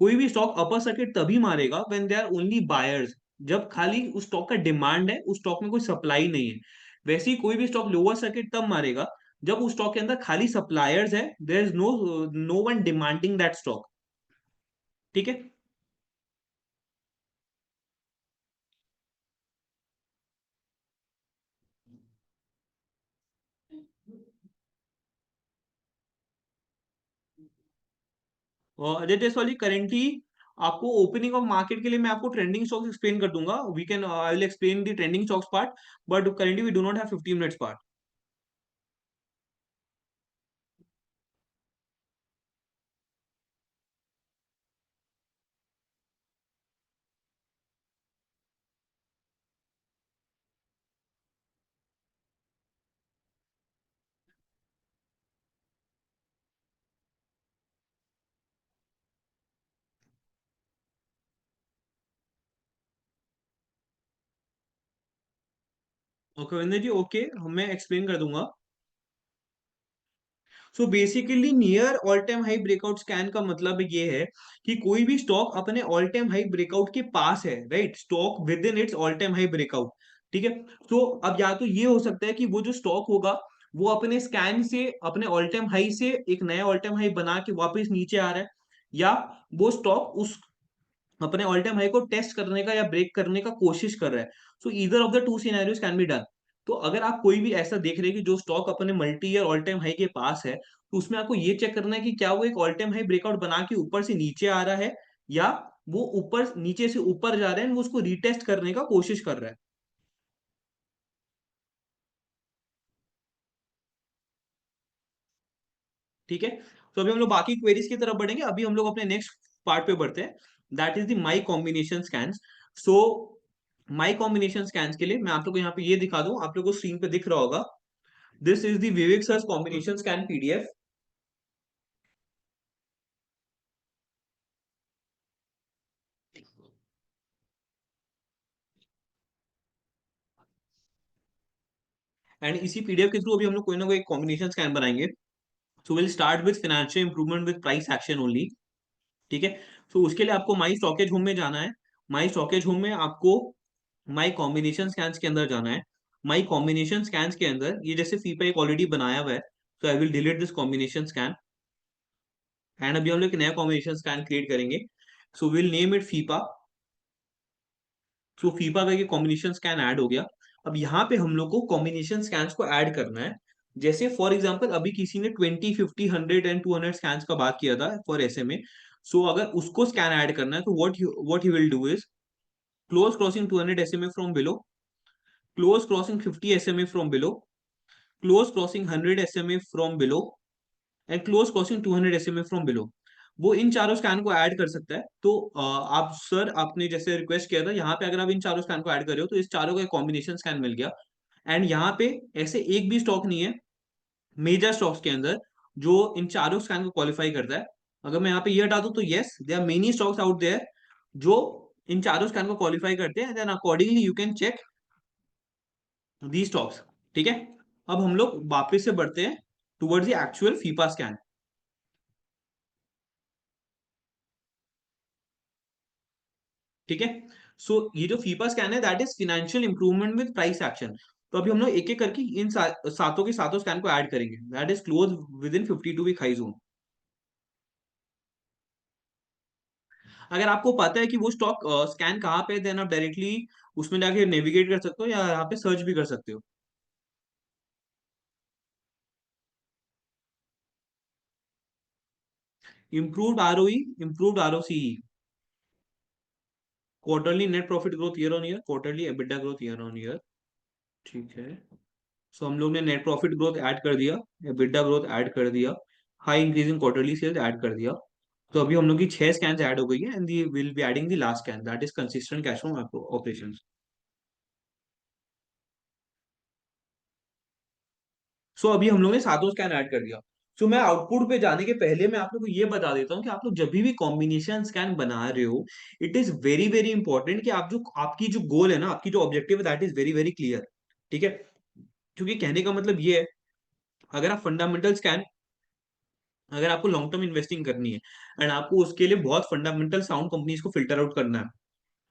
कोई भी स्टॉक अपर सर्किट तभी मारेगा when they are only buyers, जब खाली उस स्टॉक का डिमांड है, उस स्टॉक में कोई सप्लाई नहीं है। वैसे ही कोई भी स्टॉक लोअर सर्किट तब मारेगा जब उस स्टॉक के अंदर खाली सप्लायर्स है, there is no no one demanding that stock. ठीक है। और अजय जयसवाली करेंटली आपको ओपनिंग ऑफ मार्केट के लिए मैं आपको ट्रेंडिंग स्टॉक्स एक्सप्लेन कर दूंगा, we can I will explain the trending stocks part, but currently we do not have 15 minutes part. Okay Vinder ji, okay मैं एक्सप्लेन कर दूंगा। So basically near all time high breakout scan का मतलब ये है कि कोई भी स्टॉक अपने ऑल टाइम हाई ब्रेकआउट के पास है, right, stock with in its all time high breakout. ठीक है। तो अब या तो ये हो सकता है कि वो जो स्टॉक होगा वो अपने स्कैन से अपने ऑल टाइम हाई से एक नया ऑल टाइम हाई बना के वापस नीचे आ रहा है, या वो स्टॉक उस अपने ऑल टाइम हाई को टेस्ट करने का या ब्रेक करने का कोशिश कर रहा है। सो either of the two scenarios can be done. तो अगर आप कोई भी ऐसा देख रहे हैं कि जो स्टॉक अपने multi year all time high के पास है, तो उसमें आपको ये चेक करना है कि क्या वो एक ऑल टाइम हाई ब्रेकआउट बना के ऊपर से नीचे आ रहा है, या वो ऊपर नीचे से ऊपर जा रहे हैं, वो उसको रीटेस्ट करने का कोशिश कर रहा है। ठीक है। तो अभी हम लोग बाकी क्वेरीज की तरफ बढ़ेंगे, अभी हम लोग अपने नेक्स्ट पार्ट पे बढ़ते हैं, that is the my combination scans. So my combination scans के लिए मैं आप लोग को यहाँ पे ये दिखा दूं, आप लोग को स्क्रीन पे दिख रहा होगा, this is the Vivek search combination scan PDF. And इसी पीडीएफ के थ्रू अभी हम लोग कोई ना कोई कॉम्बिनेशन स्कैन बनाएंगे। So will start with financial improvement with price action only. ठीक है। सो उसके लिए आपको माई स्टॉकेज होम में जाना है। माई स्टॉकेज होम में आपको माई कॉम्बिनेशन स्कैन्स के अंदर जाना है। माई कॉम्बिनेशन स्कैन्स के अंदर ये जैसे फीपा एक ऑलरेडी बनाया हुआ है, तो I will delete this combination scan, and अभी हम लोग एक नया कॉम्बिनेशन स्कैन क्रिएट करेंगे। So will name it FIPA. So FIFA का ये कॉम्बिनेशन स्कैन ऐड हो गया। अब यहाँ पे हम लोग को कॉम्बिनेशन स्कैन्स को ऐड करना है। जैसे फॉर एग्जांपल अभी किसी ने 20, 50, 100 एंड 200 स्कैन्स का बात किया था फॉर एसएमए। सो अगर उसको स्कैन ऐड करना है तो what he will do is close crossing 200 SMA from below, close crossing 50 SMA from below, close crossing 100 SMA from below, and close crossing 200 SMA from below. वो इन चारों स्कैन को add कर सकता है। तो आप सर आपने जैसे रिक्वेस्ट किया था, यहाँ पे अगर आप इन चारों स्कैन को ऐड कर रहे हो तो इस चारों का एक कॉम्बिनेशन स्कैन मिल गया। एंड यहाँ पे ऐसे एक भी स्टॉक नहीं है मेजर स्टॉक्स के अंदर जो इन चारों स्कैन को क्वालिफाई करता है। अगर मैं यहाँ पे ये हटा दूं तो yes there are many stocks out there जो इन चारों स्कैन को क्वालिफाई करते हैं, then accordingly you can check the stocks. ठीक है। अब हम लोग वापस से बढ़ते हैं towards the actual FIPA scan. ठीक है। सो ये जो फीफा स्कैन है that is financial improvement with price action. तो अभी हम लोग एक एक करके इन सातों के सातों स्कैन को ऐड करेंगे, that is close within 52 week high zone. अगर आपको पता है कि वो स्टॉक स्कैन कहाँ पे है, देन आप डायरेक्टली उसमें जाके नेविगेट कर सकते हो या यहाँ पे सर्च भी कर सकते हो। Improved ROE, improved ROCE, quarterly net profit growth year on year, quarterly EBITDA growth year on year. ठीक है। सो हम लोग ने नेट प्रॉफिट ग्रोथ ऐड कर दिया, एबिटा ग्रोथ ऐड कर दिया, high increasing quarterly sales add कर दिया। तो अभी हम लोग की 6 स्कैन ऐड हो गई है, and will be adding the last scan that is consistent cash flow operation. So अभी हम लोग ने सातों स्कैन ऐड कर दिया। सो मैं आउटपुट पे जाने के पहले मैं आप लोग को ये बता देता हूँ कि आप लोग जब भी कॉम्बिनेशन स्कैन बना रहे हो, it is very very important कि आप जो आपकी जो गोल है ना, आपकी जो ऑब्जेक्टिव है that is very very clear. ठीक है। क्योंकि कहने का मतलब ये है, अगर आप फंडामेंटल स्कैन, अगर आपको लॉन्ग टर्म इन्वेस्टिंग करनी है एंड आपको उसके लिए बहुत फंडामेंटल साउंड कंपनीज को फिल्टर आउट करना है,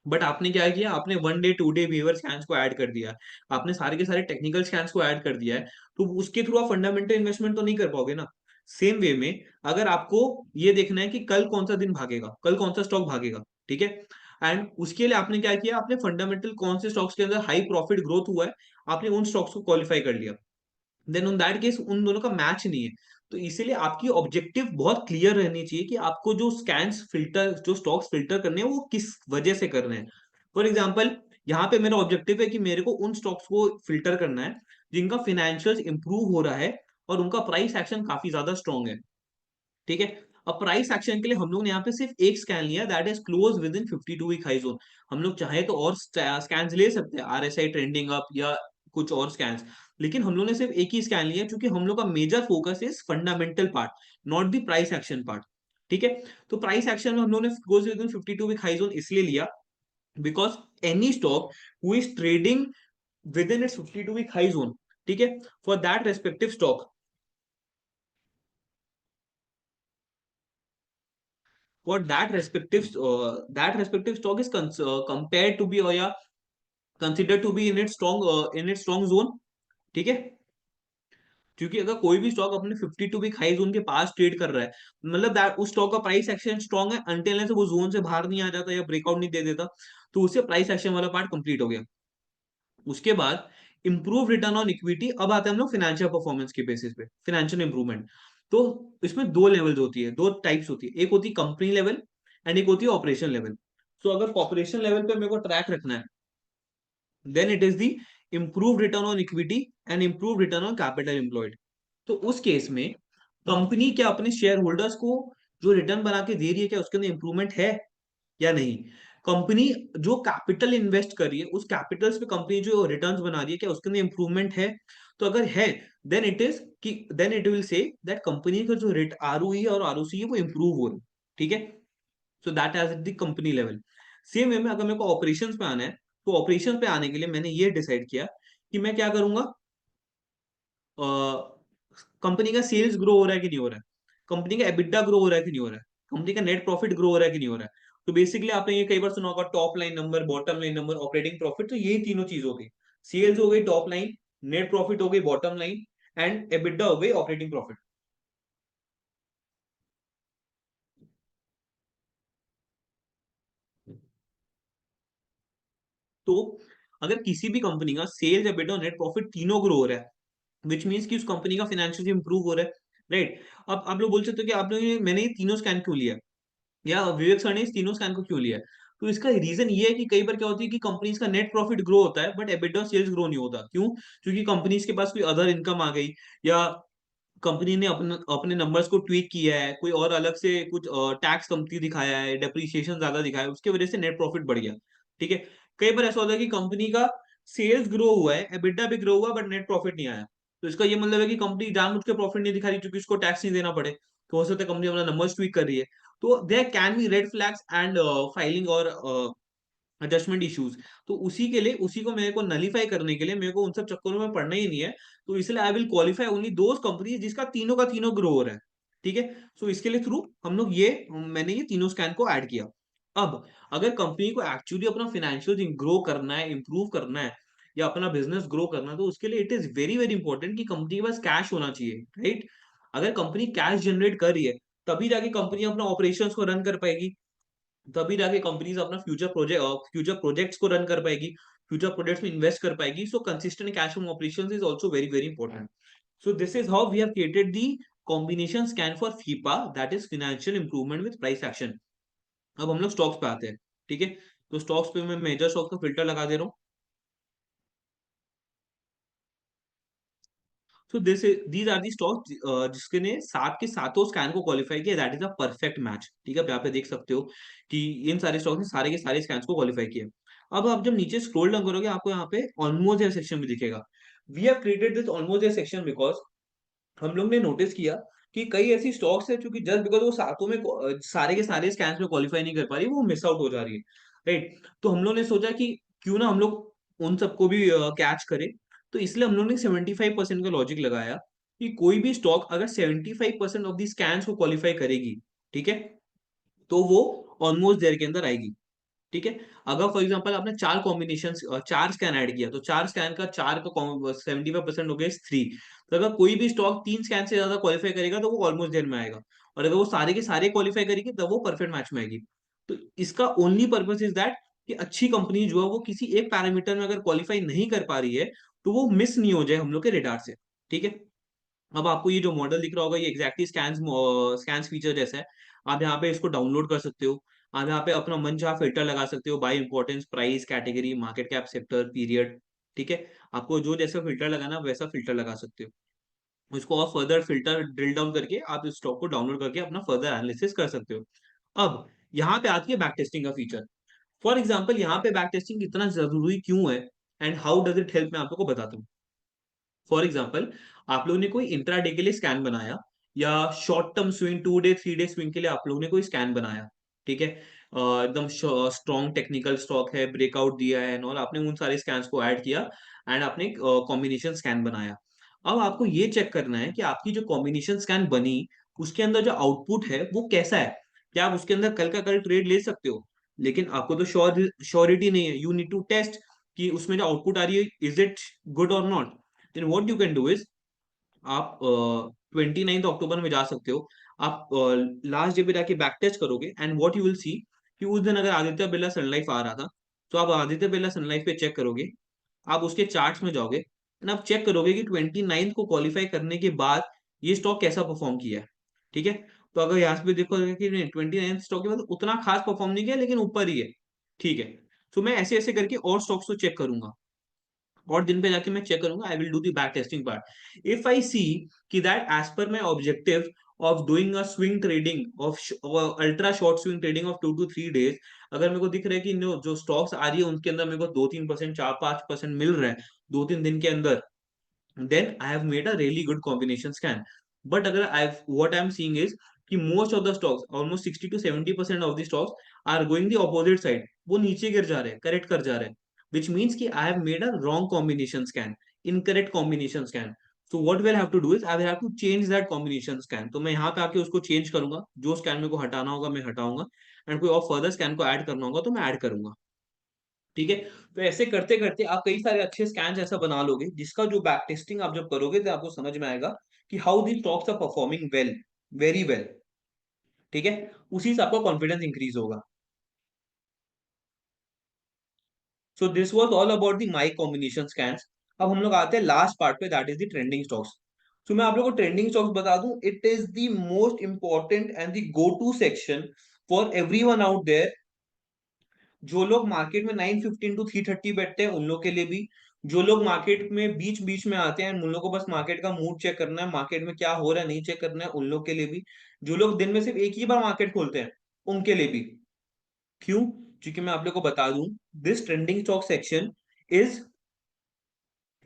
बट आपने क्या किया, आपने 1 डे 2 डे बिहेवियर स्कैन्स को ऐड कर दिया, आपने सारे के सारे टेक्निकल स्कैन्स को ऐड कर दिया है, तो उसके थ्रू आप फंडामेंटल इन्वेस्टमेंट तो नहीं कर पाओगे ना। सेम वे में अगर आपको ये देखना है कि कल कौन सा दिन भागेगा, कल कौन सा स्टॉक भागेगा, ठीक है, एंड उसके लिए आपने क्या किया, आपने फंडामेंटल कौन से स्टॉक्स के अंदर हाई प्रॉफिट ग्रोथ हुआ है, आपने उन स्टॉक्स को क्वालिफाई कर लिया। देन उन दैट केस उन दोनों का मैच नहीं है। तो इसीलिए आपकी ऑब्जेक्टिव बहुत क्लियर रहनी चाहिए कि आपको जो स्कैन्स फिल्टर, जो स्टॉक्स फिल्टर करने हैं वो किस वजह से कर रहे हैं। फॉर एग्जाम्पल, यहाँ पे मेरा ऑब्जेक्टिव है कि मेरे को उन स्टॉक्स को फिल्टर करना है जिनका फाइनेंशियल इंप्रूव हो रहा है और उनका प्राइस एक्शन काफी ज्यादा स्ट्रॉन्ग है, ठीक है। अब प्राइस एक्शन के लिए हम लोग ने यहाँ पे सिर्फ एक स्कैन लिया, that is close within 52 week high zone. हम लोग चाहे तो और स्कैन्स ले सकते हैं, आरएसआई ट्रेंडिंग अप या कुछ और स्कैन्स, लेकिन हम लोग ने सिर्फ एक ही स्कैन लिया क्योंकि हम लोग का major focus is fundamental part, not the price action part, ठीक है। तो प्राइस एक्शन में हम लोग ने close within 52 week high zone इसलिए लिया because any stock who is trading within its 52 week high zone, ठीक है, for that respective stock, what that respective stock is compared to be, or या considered to be in its strong zone, ठीक है। क्योंकि अगर कोई भी stock अपने 52 वीक हाई जोन के पास ट्रेड कर रहा है, मतलब दैट उस स्टॉक का प्राइस एक्शन स्ट्रॉन्ग है अनटिल से वो जोन से बाहर नहीं आ जाता या ब्रेकआउट नहीं दे देता, तो उससे प्राइस एक्शन वाला पार्ट कंप्लीट हो गया। उसके बाद इंप्रूव रिटर्न ऑन इक्विटी, अब आते हैं हम लोग फाइनेंशियल परफॉर्मेंस के बेसिस पे फाइनेंशियल इंप्रूवमेंट। तो इसमें दो लेवल्स होती है, दो टाइप्स होती है, एक होती है कंपनी लेवल एंड एक होती है ऑपरेशन लेवल। तो अगर ऑपरेशन लेवल पे मेरे को ट्रैक रखना है, then it is the improve return on equity and improve return on capital employed. तो उस केस में कंपनी क्या अपने शेयर होल्डर्स को जो रिटर्न बना के दे रही है, क्या उसके अंदर इंप्रूवमेंट है या नहीं। कंपनी जो कैपिटल इन्वेस्ट कर रही है, उस कैपिटल्स पे कंपनी जो रिटर्न्स बना रही है, क्या उसके अंदर इंप्रूवमेंट है। तो अगर है, देन इट इज कि then it will say that company का जो रेट आरओई और आरओसी है वो इंप्रूव हो रहा है, ठीक है। So that as the company level. Same way में अगर मेरे को ऑपरेशंस पे आना है, तो ऑपरेशन पे आने के लिए मैंने ये डिसाइड किया कि मैं क्या करूंगा, कंपनी का सेल्स ग्रो हो रहा है कि नहीं हो रहा है, कंपनी का एबिटा ग्रो हो रहा है कि नहीं हो रहा है, कंपनी का नेट प्रॉफिट ग्रो हो रहा है कि नहीं हो रहा है। तो बेसिकली आपने ये कई बार सुना होगा, top line number, bottom line number, operating profit, तो यही तीनों चीज हो गई, सेल्स हो गई टॉप लाइन, नेट प्रॉफिट हो गई बॉटम लाइन, एंड एबिटा हो गई ऑपरेटिंग प्रॉफिट। तो अगर किसी भी कंपनी का सेल्स, एबिटा और नेट प्रॉफिट तीनों ग्रो हो रहा है, विच मीन्स कि उस कंपनी का फाइनेंशियल इंप्रूव हो रहा है, राइट। अब आप लोग बोल सकते हो कि आप लोग मैंने ये तीनों स्कैन क्यों लिया, या विवेक सर ने इस तीनों स्कैन को क्यों लिया है। तो इसका रीजन ये है कि कई बार क्या होती है कि कंपनीज का नेट प्रॉफिट ग्रो होता है बट एबिटा सेल्स ग्रो नहीं होता, क्यों, क्योंकि कंपनीज के पास कोई अदर इनकम आ गई, या कंपनी ने अपने अपने नंबर्स को ट्वीक किया है, कोई और अलग से कुछ टैक्स कमती दिखाया है, डेप्रिसिएशन ज्यादा दिखाया है, उसके वजह से नेट प्रॉफिट बढ़ गया, ठीक है। कई बार ऐसा होता है कि कंपनी का सेल्स ग्रो हुआ है, एबिटा भी ग्रो हुआ बट नेट प्रॉफिट नहीं आया, तो इसका ये मतलब है कि कंपनी जानबूझ के प्रॉफिट नहीं दिखा रही क्योंकि उसको टैक्स नहीं देना पड़े, तो हो सकता है कंपनी अपना नंबर्स ट्वीक कर रही है। तो there can be red flags and filing और एडजस्टमेंट इश्यूज। तो उसी के लिए, उसी को मेरे को नलीफाई करने के लिए मेरे को उन सब चक्करों में पड़ना ही नहीं है। तो इसलिए I will qualify only those company जिसका तीनों का तीनों ग्रो हो रहा है, ठीक है। सो इसके लिए थ्रू हम लोग ये, मैंने ये तीनों स्कैन को ऐड किया। अब अगर कंपनी को एक्चुअली अपना फाइनेंशियल ग्रो करना है, इंप्रूव करना है, या अपना बिजनेस ग्रो करना है, तो उसके लिए it is very very important कि कंपनी के पास कैश होना चाहिए, राइट। अगर कंपनी कैश जनरेट कर रही है, तभी जाके कंपनी अपना ऑपरेशंस को रन कर पाएगी, तभी जाके कंपनीज अपना फ्यूचर प्रोजेक्ट्स को रन कर पाएगी, फ्यूचर प्रोजेक्ट्स में इन्वेस्ट कर पाएगी। So consistent cash from operations is also very very important. So this is how we have created the combination scan for FIPA, that is financial improvement with price action. अब हम लोग stocks पे आते हैं, ठीक है। तो स्टॉक्स पे मैं मेजर स्टॉक्स का फिल्टर लगा दे रहा हूँ। So this these are the stock जिसके ने सात के सातों स्कैन को क्वालिफाई किया, that is a perfect match, ठीक है। आप यहाँ पे देख सकते हो कि इन सारे स्टॉक ने सारे के सारे स्कैन को क्वालिफाई किया। अब आप जब नीचे स्क्रॉल डाउन करोगे, आपको यहाँ पे ऑलमोस्ट देयर सेक्शन भी दिखेगा। We have created this almost there section because हम लोग ने नोटिस किया कि कई ऐसी स्टॉक्स है क्योंकि जस्ट बिकॉज वो सातों में सारे के सारे स्कैन में क्वालिफाई नहीं कर पा रही, वो मिस आउट हो जा रही है, राइट। तो हम लोग ने सोचा कि क्यों ना हम लोग उन सबको भी कैच करें। तो इसलिए हम लोगों ने 75% का लॉजिक लगाया कि कोई भी स्टॉक अगर 75% ऑफ दी स्कैन्स को क्वालिफाई करेगी, ठीक है, तो वो ऑलमोस्ट देयर के अंदर आएगी। ठीक है, अगर फॉर एग्जांपल आपने चार कॉम्बिनेशन, चार स्कैन ऐड किया, तो चार स्कैन का चार का 75% हो गया 3। तो अगर कोई भी स्टॉक 3 स्कैन से ज्यादा क्वालिफाई करेगा तो वो ऑलमोस्ट देयर में आएगा, और अगर वो सारे के सारे क्वालिफाई करेगी तब वो परफेक्ट मैच में आएगी। तो इसका ओनली पर्पस इज दैट कि अच्छी कंपनी जो है वो किसी एक पैरामीटर में अगर क्वालिफाई नहीं कर पा रही है तो वो मिस नहीं हो जाए हम लोग के रेडार से। ठीक है, अब आपको ये जो मॉडल दिख रहा होगा ये एग्जैक्टली स्कैन्स फीचर जैसा है। आप यहाँ पे इसको डाउनलोड कर सकते हो। आप यहाँ पे अपना मन चाहा फिल्टर लगा सकते हो, by importance, price, category, market cap, sector, period. ठीक है, आपको जो जैसा फिल्टर लगाना वैसा फिल्टर लगा सकते हो। उसको और फर्दर फिल्टर ड्रिल डाउन करके आप इस स्टॉक को डाउनलोड करके अपना फर्दर एनालिसिस कर सकते हो। अब यहाँ पे आती है बैक टेस्टिंग का फीचर। फॉर एग्जाम्पल यहाँ पे बैक टेस्टिंग इतना जरूरी क्यों है and how does it help, मैं आप लोग को बताता हूँ। फॉर एग्जाम्पल आप लोगों ने कोई इंट्राडे के लिए स्कैन बनाया, या short term swing 2 day 3 day swing के लिए आप लोगों ने कोई स्कैन बनाया। ठीक है, एकदम स्ट्रॉन्ग टेक्निकल स्टॉक है, ब्रेकआउट दिया है और आपने उन सारे स्कैन्स को ऐड किया एंड आपने कॉम्बिनेशन स्कैन बनाया। अब आपको ये चेक करना है कि आपकी जो कॉम्बिनेशन स्कैन बनी उसके अंदर जो आउटपुट है वो कैसा है। क्या आप उसके अंदर कल का कल ट्रेड ले सकते हो, लेकिन आपको तो श्योरिटी नहीं है। यू नीड टू टेस्ट कि उसमें जो आउटपुट आ रही है इज इट गुड और not. Then what you can do is, आप 29 अक्टूबर में जा सकते हो। आप लास्ट डे पे जाके बैक टेस्ट करोगे एंड व्हाट यू विल सी कि उस दिन अगर आदित्य बिरला सनलाइफ आ रहा था, तो आप आदित्य बिरला सनलाइफ पे चेक करोगे, आप उसके चार्ट्स में जाओगे एंड आप चेक करोगे कि 29 को क्वालिफाई करने के बाद ये स्टॉक कैसा परफॉर्म किया है। ठीक है, तो अगर यहाँ पे देखोगे कि 29 स्टॉक के बाद उतना खास परफॉर्म नहीं किया लेकिन ऊपर ही है। ठीक है, तो मैं ऐसे ऐसे करके और स्टॉक्स को चेक करूंगा, और दिन पे जाके मैं चेक करूंगा। I will do the back testing part. If I see कि that as per my objective of doing a swing trading of ultra short swing trading of 2 to 3 days, अगर मेरे को दिख रहा है कि जो स्टॉक्स आ रही है उनके अंदर मेरे को 2-3%, 4-5% मिल रहा है 2-3 दिन के अंदर, then I have made a really good combination scan. But अगर what I'm seeing is कि most of the stocks, almost 60 to 70% of the stocks are going the opposite side. वो नीचे गिर जा रहे हैं, करेक्ट कर जा रहे हैं, which means कि I have made a wrong combination scan, incorrect combination scan. So what we'll have to do is I will have to change that combination scan. तो मैं यहाँ पे आके उसको चेंज करूंगा, जो स्कैन मेरे को हटाना होगा मैं हटाऊंगा, एंड कोई और फर्दर स्कैन को ऐड करना होगा तो मैं ऐड करूंगा। ठीक है, तो ऐसे करते करते आप कई सारे अच्छे स्कैन्स ऐसा बना लोगे जिसका जो बैक टेस्टिंग आप जब करोगे तो आपको समझ में आएगा कि how the stocks are performing well, very well. ठीक है, उसी से आपका कॉन्फिडेंस इंक्रीज होगा। So this was all about the my combination scans. अब हम लोग आते हैं लास्ट पार्ट पे, that is the trending stocks. तो मैं आप लोगों को ट्रेंडिंग स्टॉक्स बता दूं, it is the most important and the go to section for everyone out there. जो लोग मार्केट में 9:15 to 3:30 बैठते हैं उन लोग के लिए भी, जो लोग मार्केट में बीच बीच में आते हैं उन लोग को बस मार्केट का मूड चेक करना है, मार्केट में क्या हो रहा है नहीं चेक करना है, उन लोग के लिए भी, जो लोग दिन में सिर्फ एक ही बार मार्केट खोलते हैं उनके लिए भी। क्यों? क्योंकि मैं आप लोग को बता दूं, this trending stock section is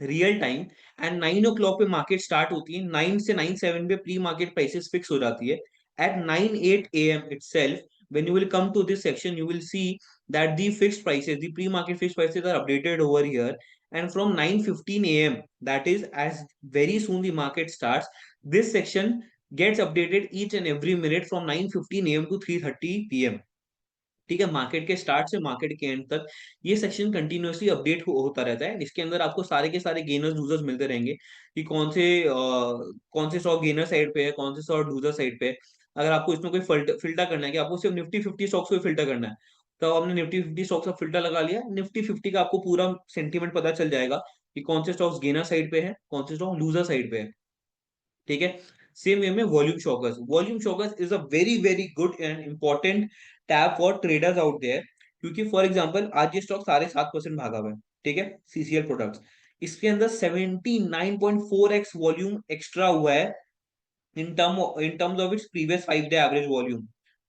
real time, and 9 o'clock पे मार्केट स्टार्ट होती है, 9 से 9:07 पे प्री मार्केट प्राइसेस फिक्स हो जाती है। At 9:08 AM itself, when you will come to this section you will see that the fixed prices, the pre market fixed prices are updated over here, and from 9:15 AM, that is as very soon the market starts, this section gets updated each and every minute from 9:15 AM to 3:30 PM। ठीक है, market के start से market के and तक ये section continuously update होता रहता है। इसके अंदर आपको सारे के सारे गेनर्स लूजर्स मिलते रहेंगे कि कौन से स्टॉक गेनर साइड पे है, कौन से स्टॉक लूजर साइड पे है। अगर आपको इसमें कोई फिल्टर करना है कि आपको सिर्फ निफ्टी 50 स्टॉक्स को फिल्टर करना है, तो आपने निफ्टी 50 स्टॉक्स का फिल्टर लगा लिया, निफ्टी 50 का आपको पूरा सेंटीमेंट पता चल जाएगा कि कौन से स्टॉक्स गेनर साइड पे है, कौन से स्टॉक लूजर साइड पे है। ठीक है, सेम वे में volume shockers is a very very good and important tab for traders out there. क्योंकि फॉर एग्जांपल आज ये स्टॉक 7.5% भागा हुआ है, ठीक है, सीसीएल प्रोडक्ट्स, इसके अंदर 79.4x वॉल्यूम एक्स्ट्रा हुआ है इन terms of its previous 5 day average volume.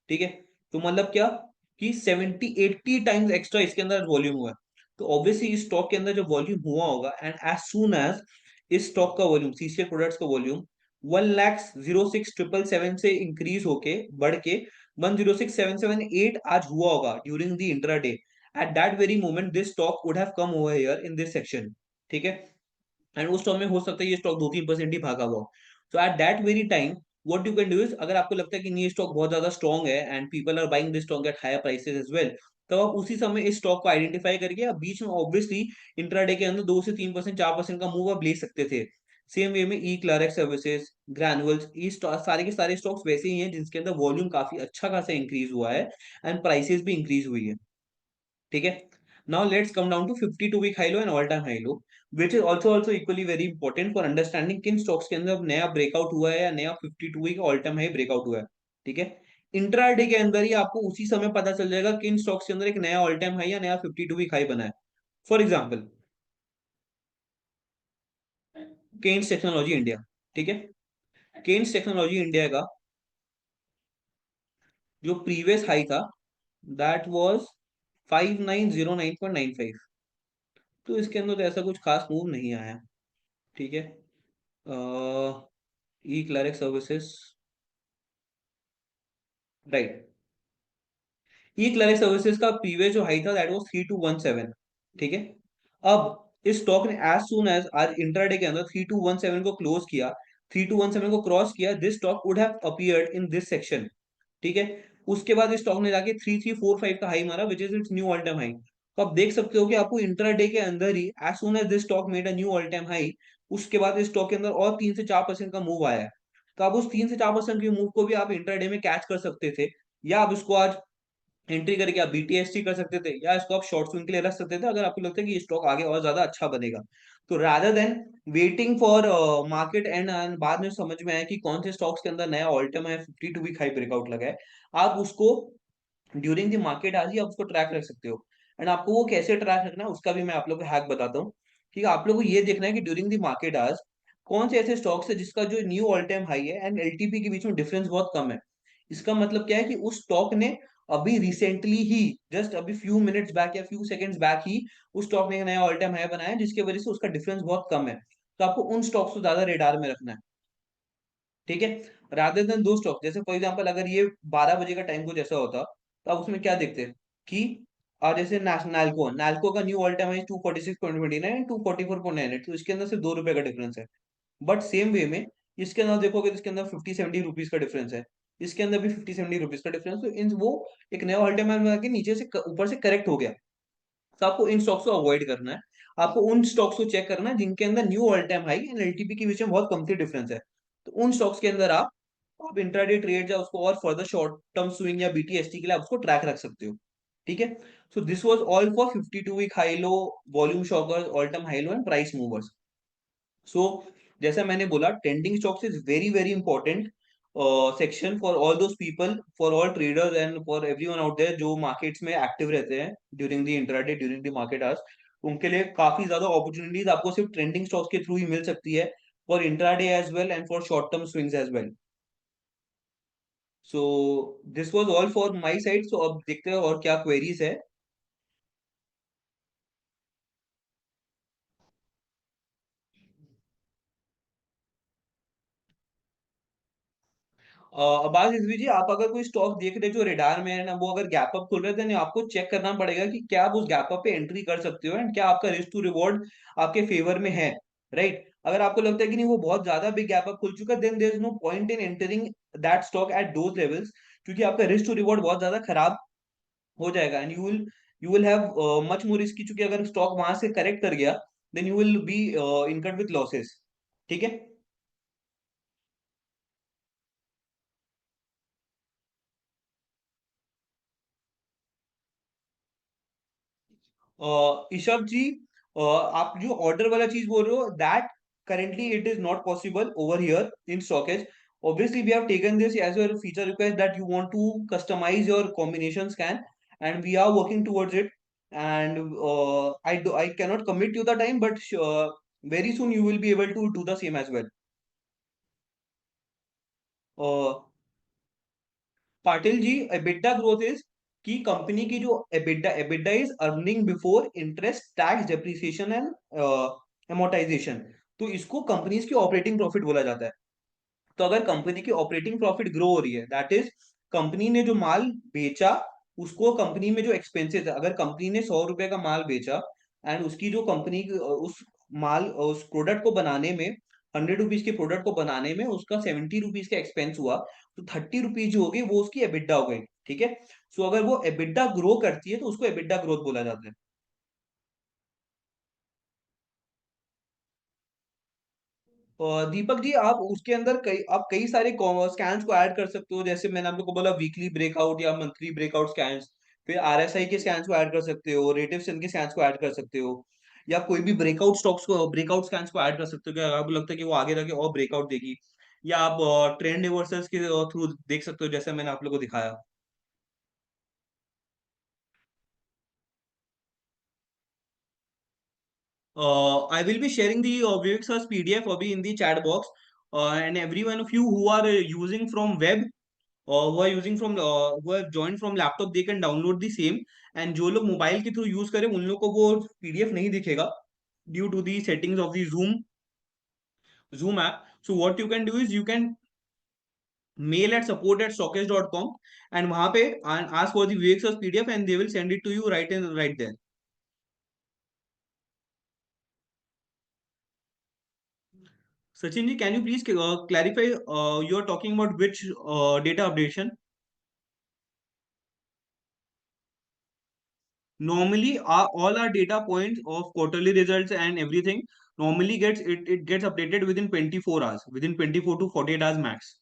ठीक है, तो मतलब क्या कि 70-80 टाइम्स एक्स्ट्रा इसके अंदर वॉल्यूम हुआ है। तो ऑब्वियसली इस स्टॉक के अंदर जो वॉल्यूम हुआ होगा, एंड एज सून एज इस स्टॉक का वॉल्यूम, सीसीएल प्रोडक्ट्स का वॉल्यूम 1,06,777 से इंक्रीज होके बढ़ के 106,778 आज हुआ होगा during the intraday, eight that very moment this stock would have come over here in this section. ठीक है, एंड उस स्टॉक में हो सकता है ये स्टॉक 2-3% ही भागा हुआ हो। So at that very time what you can do is, अगर आपको लगता है कि नहीं ये स्टॉक बहुत ज्यादा स्ट्रॉन्ग है and people are buying this stock at higher prices as well, तो आप उसी समय इस स्टॉक को आइडेंटिफाई करके आप बीच में ऑब्वियसली इंट्राडे के अंदर 2 से 3%, 4% का मूव आप ले सकते थे। सेम वे में ई क्लारेक्स सर्विसेज, ग्रैनुअल्स, ये सारे के सारे स्टॉक्स वैसे ही हैं जिसके अंदर वॉल्यूम काफी अच्छा खासा इंक्रीज हुआ है एंड प्राइसेस भी इंक्रीज हुई है। ठीक है। Now let's come down to 52 week high low and all time high low, which is also equally very important for understanding किन स्टॉक्स के अंदर नया ब्रेकआउट हुआ है या नया 52 week all time high breakout हुआ है। ठीक है। इंट्राडे के अंदर ही आपको उसी समय पता चल जाएगा किन स्टॉक्स के अंदर एक नया ऑल टाइम हाई या नया 52 वीक हाई बना है। For example Kaynes technology India. ठीक है। केन्स टेक्नोलॉजी इंडिया का जो प्रीवियस हाई था दैट वाज 5909.95। तो इसके अंदर तो ऐसा कुछ खास मूव नहीं आया। ठीक है। ई क्लरिक सर्विसेज, राइट। ई क्लरिक सर्विसेज का प्रीवियस जो हाई था दैट वाज 3217। ठीक है। अब इस स्टॉक ने एज सून एज आज इंट्राडे के अंदर 3217 को क्लोज किया, 3217 को क्रॉस किया, this stock would have appeared in this section. ठीक है। उसके बाद इस स्टॉक ने जाके 3345 का हाई मारा which is it's new all time high. तो आप देख सकते हो कि आपको इंट्राडे के अंदर ही as soon as this stock made a new all time high, उसके बाद इस स्टॉक के अंदर और 3 से 4% का मूव आया है। तो आप उस 3 से 4% के मूव को भी आप इंट्राडे में कैच कर सकते थे, या आप इसको आज एंट्री करके आप बीटीएसटी कर सकते थे, या इसको आप शॉर्ट स्विंग के लिए रख सकते थे अगर आपको लगता है कि ये स्टॉक आगे और ज्यादा अच्छा बनेगा। तो rather than waiting for market and बाद में समझ में आया कि कौन से स्टॉक्स के अंदर नया ऑल टाइम है 52 वीक हाई ब्रेकआउट लगा है, आप उसको ड्यूरिंग द मार्केट आज ही आप उसको ट्रैक रख सकते हो। एंड आपको वो कैसे ट्रैक रखना है उसका भी मैं आप लोग को हैक बताता हूँ। ठीक है। आप लोग को ये देखना है कि ड्यूरिंग द मार्केट आज कौन से ऐसे स्टॉक्स है जिसका जो न्यू ऑल टाइम हाई है एंड एलटीपी के बीच में डिफरेंस बहुत कम है। इसका मतलब क्या है कि उस स्टॉक ने अभी रिसेंटली ही, जस्ट अभी फ्यू मिनट्स बैक या फ्यू सेकंड्स बैक ही उस स्टॉक ने एक नया ऑल टाइम हाई बनाया है जिसकी वजह से उसका डिफरेंस बहुत कम है। तो आपको उन स्टॉक्स को ज्यादा रेडार में रखना है। ठीक है। रादर देन दो स्टॉक, जैसे फॉर एग्जांपल अगर ये 12 बजे का टाइम को जैसा होता तो आप उसमें क्या देखते कि जैसे नाल्को नाल्को का न्यू ऑल टाइम है 246.29, 244.98, तो इसके अंदर सिर्फ 2 रुपए का डिफरेंस है। बट सेम वे में इसके अंदर देखोगे तो इसके अंदर 50-70 रुपीज का डिफरेंस है, इसके अंदर भी 50-70 रुपीज का डिफरेंस, तो इन वो एक नया ऑल टाइम हाई के नीचे से ऊपर से करेक्ट हो गया। तो आपको इन स्टॉक्स को अवॉइड करना है। आपको उन स्टॉक्स को चेक करना है जिनके अंदर new all time high and LTP के बीच में बहुत कम सी डिफरेंस है। तो उन स्टॉक्स के अंदर आप इंट्राडे ट्रेड या उसको और फर्दर शॉर्ट टर्म स्विंग या बीटीएसटी के लिए आप उसको ट्रैक रख सकते हो। ठीक है। So this was all for 52 week high low, volume shockers, all time high low and price movers. So जैसा मैंने बोला trending stocks is very very important section for all those people, for all traders and for everyone out there जो markets में active रहते हैं during the intraday, during the market hours. उनके लिए काफी ज्यादा अपॉर्चुनिटीज आपको सिर्फ ट्रेंडिंग स्टॉक्स के थ्रू ही मिल सकती है, for intraday as well and for short term swings as well. So this was all for my side. So अब देखते हैं और क्या क्वेरीज है। अब्बास रिजवी जी, आप अगर कोई स्टॉक देख रहे हो जो रेडार में है ना, वो अगर गैप अप खुल रहे थे ना, आपको चेक करना पड़ेगा कि क्या आप उस गैप अप पे एंट्री कर सकते हो एंड क्या आपका रिस्क टू रिवॉर्ड आपके फेवर में है। राइट। अगर आपको लगता है कि नहीं वो बहुत ज्यादा बिग गैप अप खुल चुका है, then there is no point in entering that stock at those levels, क्योंकि आपका रिस्क टू रिवॉर्ड बहुत ज्यादा खराब हो जाएगा and you will have much more risky, क्योंकि अगर स्टॉक वहां से करेक्ट कर गया then you will be incurred with losses. ठीक है। ईशव जी, आप जो ऑर्डर वाला चीज बोल रहे हो that currently it is not possible over here in stockage. Obviously we have taken this as your feature request that you want to customize your combination scan, and we are working towards it. And I cannot commit to the time, but very soon you will be able to do the same as well. uh, Patil ji, EBITDA growth is कि company की जो EBITDA EBITDA is earning before interest tax depreciation and amortization। तो इसको companies की operating profit बोला जाता है। तो अगर कंपनी की ऑपरेटिंग प्रॉफिट ग्रो हो रही है दैट इज कंपनी ने जो माल बेचा उसको कंपनी में जो एक्सपेंसेस है, अगर कंपनी ने 100 रुपए का माल बेचा एंड उसकी जो कंपनी उस माल उस प्रोडक्ट को बनाने में, 100 रुपीज के प्रोडक्ट को बनाने में उसका 70 रुपीज का एक्सपेंस हुआ, तो 30 रुपीज जो हो गई वो उसकी एबिडा हो गई। ठीक है। सो अगर वो एबिडा ग्रो करती है तो उसको एबिडा ग्रोथ बोला जाता है। दीपक जी, आप उसके अंदर कई सारे स्कैन्स को ऐड कर सकते हो, जैसे मैंने आपको बोला वीकली ब्रेकआउट या मंथली ब्रेकआउट स्कैन्स। फिर आरएसआई के स्कैन्स को ऐड कर सकते हो, रेटिव के स्कैन्स को ऐड कर सकते हो, या कोई भी ब्रेकआउट स्टॉक्स को, ब्रेकआउट स्कैन्स को ऐड कर सकते हो कि अगर आपको लगता है कि वो आगे जाके और ब्रेकआउट देगी। या आप ट्रेंड रिवर्सल्स के थ्रू देख सकते हो, जैसे मैंने आप लोगों को दिखाया। I will be sharing the Vivek's PDF अभी in the chat box, and everyone of you who are using from web, who are using from who have joined from laptop, they can download the same। and जो लोग mobile के through use करें उन लोग को वो PDF नहीं दिखेगा, due to the settings of the Zoom app। So what you can do is you can mail at support@stockage.com, and वहां पे ask for the Vivek's PDF and they will send it to you right there। Sachin ji, can you please clarify, you are talking about which data updation? Normally all our data points of quarterly results and everything normally it gets updated within 24 hours, within 24 to 48 hours max।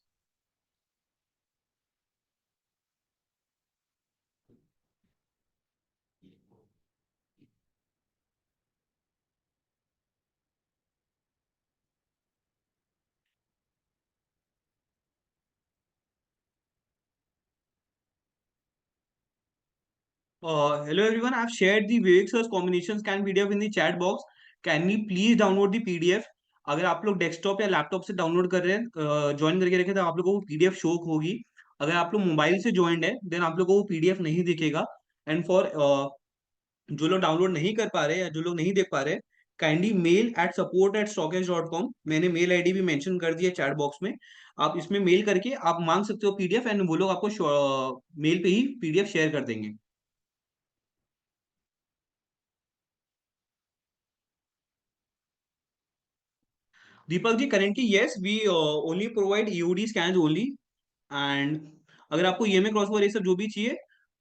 Hello everyone, I've shared the Vivek sir's combination scan PDF in the chat box। Can you please download the PDF? अगर आप लोग desktop या laptop से download कर रहे हैं, join करके रखे, तो आप लोगों को वो पीडीएफ शो होगी। अगर आप लोग मोबाइल से ज्वाइंड है देन आप लोगों को वो पीडीएफ नहीं दिखेगा। एंड फॉर जो लोग डाउनलोड नहीं कर पा रहे या जो लोग नहीं देख पा रहे, काइंडली मेल एट support@stockage.com। मैंने मेल आईडी भी मेंशन कर दिया चैट बॉक्स में। आप इसमें मेल करके आप मांग सकते हो पीडीएफ, एंड वो लोग आपको मेल पे ही पीडीएफ शेयर कर देंगे। Deepak ji, currently yes, we only provide EOD scan only. And अगर आपको ईएमए क्रॉस ओवर ये सब जो भी चाहिए,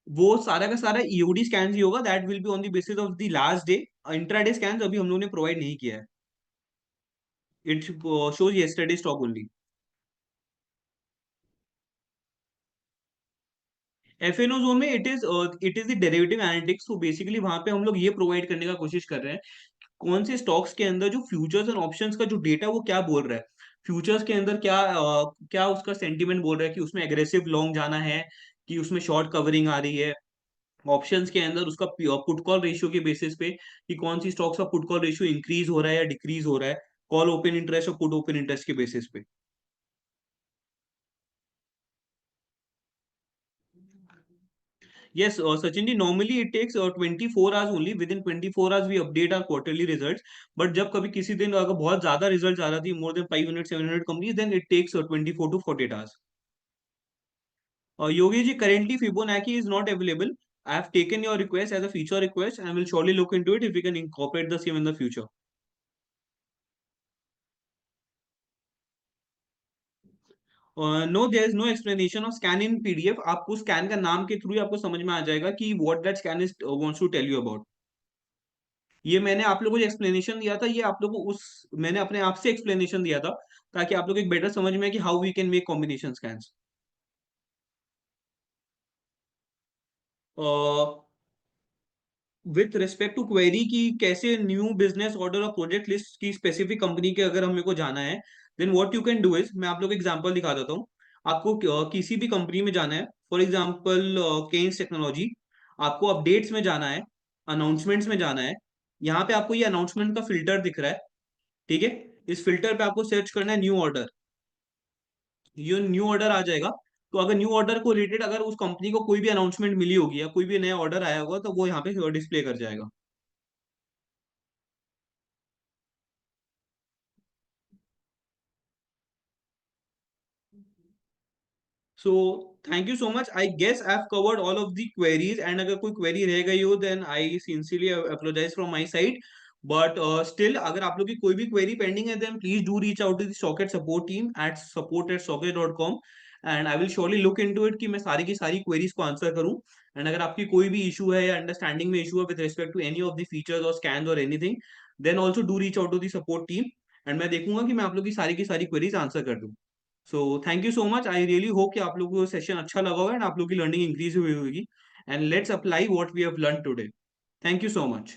वो सारा का सारा ईओडी स्कैन ही होगा, that will be on the basis of the last day. Intraday scan अभी हम लोगों ने प्रोवाइड नहीं किया है। It shows yesterday stock only. FNO zone में it is the derivative analytics. तो बेसिकली वहां पे हम लोग ये प्रोवाइड करने का कोशिश कर रहे हैं, कौन से स्टॉक्स के अंदर जो फ्यूचर्स एंड ऑप्शंस का जो डेटा वो क्या बोल रहा है। फ्यूचर्स के अंदर क्या उसका सेंटीमेंट बोल रहा है कि उसमें एग्रेसिव लॉन्ग जाना है, कि उसमें शॉर्ट कवरिंग आ रही है। ऑप्शंस के अंदर उसका पुट कॉल रेशियो के बेसिस पे कि कौन सी स्टॉक्स का पुट कॉल रेशियो इंक्रीज हो रहा है या डिक्रीज हो रहा है, कॉल ओपन इंटरेस्ट और पुट ओपन इंटरेस्ट के बेसिस पे। Yes, Sachin ji, normally it takes 24 hours only। Within 24 hours we update our quarterly results। But जब कभी किसी दिन अगर बहुत ज्यादा रिजल्ट आ रहा थी, more than 500 700 companies, then it takes 24 to 48 hours। Yogi ji, currently Fibonacci is not available। I have taken your request as a feature request and will surely look into it if we can incorporate the same in the future। No, there is no explanation of scan in PDF. आपको scan का नाम के through ही आपको समझ में आ जाएगा कि what that scan is wants to tell you about. ये मैंने आप लोगों को एक्सप्लेनेशन दिया था, ये आप लोगों को उस मैंने अपने आप से एक्सप्लेनेशन दिया था, ताकि आप लोग एक बेटर समझ में कि how we can make combination scans. With respect to query की कैसे न्यू बिजनेस ऑर्डर और प्रोजेक्ट लिस्ट की स्पेसिफिक कंपनी के अगर हमें को जाना है, then what you can do is, मैं आप लोग को एग्जांपल दिखा देता हूँ। आपको किसी भी कंपनी में जाना है, फॉर एग्जांपल केन्स टेक्नोलॉजी, आपको अपडेट्स में जाना है, अनाउंसमेंट्स में जाना है। यहाँ पे आपको ये अनाउंसमेंट का फिल्टर दिख रहा है। ठीक है। इस फिल्टर पे आपको सर्च करना है न्यू ऑर्डर। ये न्यू ऑर्डर आ जाएगा। तो अगर न्यू ऑर्डर को रिलेटेड अगर उस कंपनी को कोई भी अनाउंसमेंट मिली होगी या कोई भी नया ऑर्डर आया होगा, तो वो यहाँ पे डिस्प्ले कर जाएगा। So thank you so much. I guess I have covered all of the queries, and अगर कोई क्वेरी रह गई हो then I sincerely apologize from my side. But still अगर आप लोग की कोई भी क्वेरी पेंडिंग है, then please do reach out to the Socket support team at support@socket.com, and I will surely look into it कि मैं सारी की सारी क्वेरीज को आंसर करूं। एंड अगर आपकी कोई भी इशू है या अंडरस्टैंडिंग में इशू है with respect to any of the features और स्कैन्स और anything, then also do reach out to the support team, and मैं देखूंगा कि मैं आप लोग की सारी क्वेरीज आंसर कर दूं। सो thank you so much, I really hope कि आप लोगों को सेशन अच्छा लगा होगा एंड आप लोग की लर्निंग इंक्रीज हुई होगी, and let's apply what we have learn today. Thank you so much.